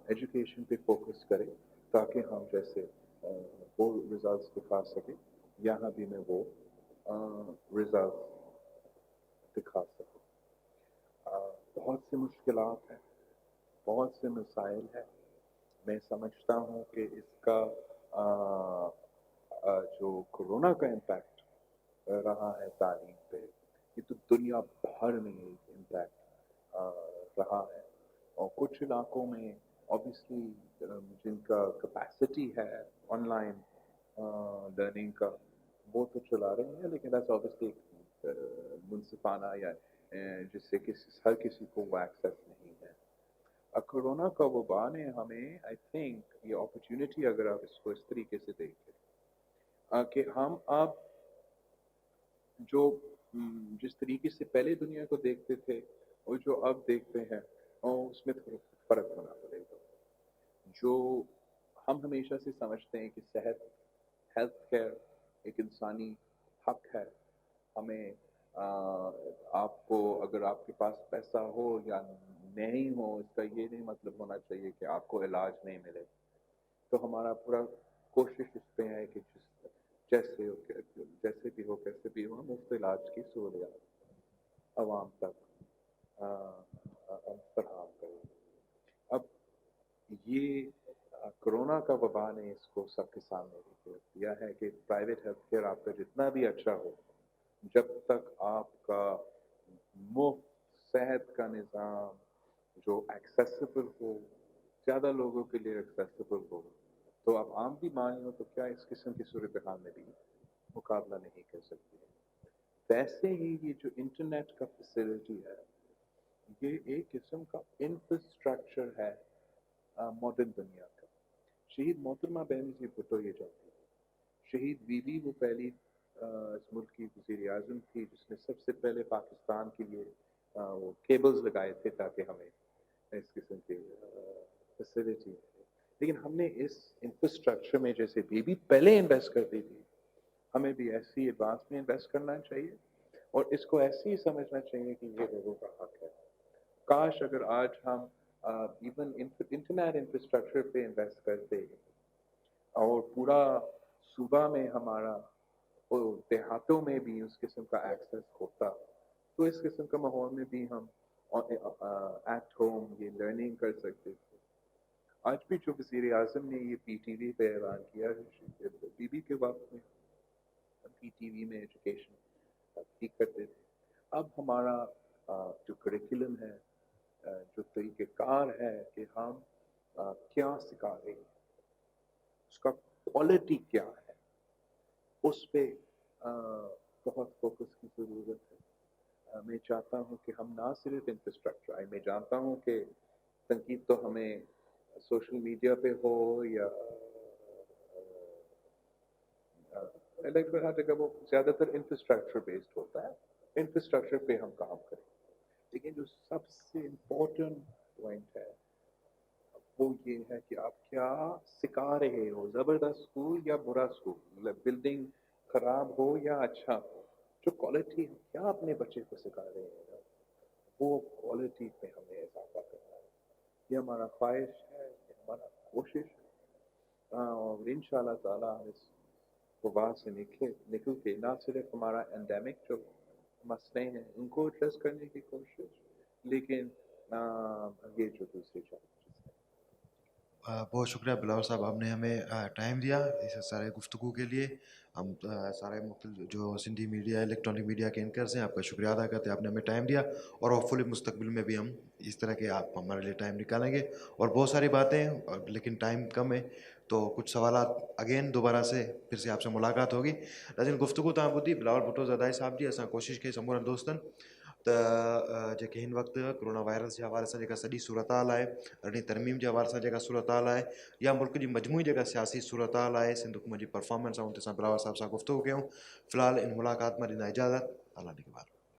ایجوکیشن پہ فوکس کریں تاکہ ہم جیسے وہ ریزلٹس دکھا سکیں, یہاں بھی میں وہ ریزلٹ دکھا سکوں. بہت سی مشکلات ہیں, بہت سے مسائل ہیں. میں سمجھتا ہوں کہ اس کا جو کورونا کا امپیکٹ رہا ہے تعلیم پہ, یہ تو دنیا بھر میں ایک امپیکٹ رہا ہے. اور کچھ علاقوں میں اوبیسلی جن کا کیپیسٹی ہے آن لائن لرننگ کا وہ تو چلا رہے ہیں, لیکن ایسا اوبیسلی منصفانہ یا جس سے ہر کسی کو وہ ایکسیس نہیں ہے. کورونا کا وبا نے ہمیں آئی تھنک یہ اپرچونٹی, اگر آپ اس کو اس طریقے سے دیکھیں کہ ہم اب جو جس طریقے سے پہلے دنیا کو دیکھتے تھے اور جو اب دیکھتے ہیں, اور اس میں تھوڑا فرق ہونا پڑے گا. جو ہم ہمیشہ سے سمجھتے ہیں کہ صحت, ہیلتھ کیئر ایک انسانی حق ہے. ہمیں آپ کو اگر آپ کے پاس پیسہ ہو یا نہیں ہو, اس کا یہ نہیں مطلب ہونا چاہیے کہ آپ کو علاج نہیں ملے. تو ہمارا پورا کوشش اس پہ ہے کہ جیسے بھی ہو کیسے بھی ہو مفت علاج کی سہولیات عوام تک فراہم کریں. اب یہ کرونا کا وبا نے اس کو سب کے سامنے دیا ہے کہ پرائیویٹ ہیلتھ کیئر آپ کا جتنا بھی اچھا ہو, جب تک آپ کا مفت صحت کا نظام جو ایکسیسیبل ہو, زیادہ لوگوں کے لیے ایکسیسیبل ہو, تو آپ عام بھی مان لو تو کیا اس قسم کی صورتحال میں بھی مقابلہ نہیں کر سکتی. ویسے ہی یہ جو انٹرنیٹ کا فیسلٹی ہے, یہ ایک قسم کا انفراسٹرکچر ہے ماڈرن دنیا کا. शहीद मोहतरमा बेनज़ीर भुट्टो ये चाहती थी. शहीद बीबी वो पहली इस मुल्क की वज़ीर आज़म थी जिसने सबसे पहले पाकिस्तान के लिए वो केबल्स लगाए थे ताकि हमें इस किस्म की फैसिलिटी मिले. लेकिन हमने इस इंफ्रास्ट्रक्चर में जैसे बीबी पहले इन्वेस्ट करती थी, हमें भी ऐसी एडवांस में इन्वेस्ट करना चाहिए और इसको ऐसे ही समझना चाहिए कि ये लोगों का हक है. काश अगर आज हम इवन इंटरनेट इंफ्रास्ट्रक्चर पे इन्वेस्ट करते और पूरा सूबा में हमारा और देहातों में भी उस किस्म का एक्सेस होता, तो इस किस्म का माहौल में भी हम एट होम ये लर्निंग कर सकते थे. आज भी जो वज़ीर आज़म ने ये पीटीवी पे ऐलान किया है, बीबी के वक्त में पीटीवी में एजुकेशन ठीक करते थे. अब हमारा जो करिकुलम है, जो तरीक़ेकार है कि हम क्या सिखा रहे हैं, उसका क्वालिटी क्या है, उस पे बहुत फोकस की ज़रूरत है. मैं चाहता हूँ कि हम ना सिर्फ इंफ्रास्ट्रक्चर, मैं जानता हूँ कि तनकीद तो हमें सोशल मीडिया पे हो या इलेक्ट्रल हर जगह वो ज़्यादातर इंफ्रास्ट्रक्चर बेस्ड होता है. इंफ्रास्ट्रक्चर पे हम काम करें, लेकिन जो सबसे इम्पोर्टेंट पॉइंट है वो ये है कि आप क्या सिखा रहे हो. ज़बरदस्त स्कूल या बुरा स्कूल, बिल्डिंग खराब हो या अच्छा हो, जो क्वालिटी है क्या अपने बच्चे को सिखा रहे हैं, वो क्वालिटी पे हमें इजाफा करना है. ये हमारा ख्वाहिश है, ये हमारा कोशिश है. और इंशाअल्लाह ताला हम इस वबा से निकल के ना सिर्फ हमारा एंडेमिक जो मसले हैं उनको एड्रेस करने की कोशिश, लेकिन ये जो दूसरी चैलेंजेस हैं. बहुत शुक्रिया बिलावल साहब, आपने हमें टाइम दिया इस सारे गुफ्तगू के लिए. हम सारे मुख्तलिफ जो सिंधी मीडिया इलेक्ट्रॉनिक मीडिया के एंकर्स हैं आपका शुक्रिया अदा करते हैं, आपने हमें टाइम दिया. और होपफुली मुस्तकबिल में भी हम इस तरह के आप हमारे लिए टाइम निकालेंगे. और बहुत सारी बातें और लेकिन टाइम कम है तो कुछ सवालात अगेन दोबारा से फिर से आपसे मुलाकात होगी. लेकिन गुफ्तगू तव्हां ॿुधी बिलावल भुट्टो ज़रदारी साहब जी. असां कोशिशि कई समूरनि दोस्तनि त जेके हिन वक़्तु कोरोना वायरस जे हवाले सां जेका सॼी सूरत हाल आहे, अहिड़ी तरमीम जे हवाले सां जेका सूरत हाल आहे, या मुल्क जी मजमूई जेका सियासी सूरत हाल आहे, सिंध हुकूमत जी परफॉर्मेंस आहे, उन ते असां बिलावल साहब सां गुफ़्तगू कयूं. फ़िलहालु इन मुलाक़ात मां ॾींदा इजाज़त. अल्लाह निगहबान.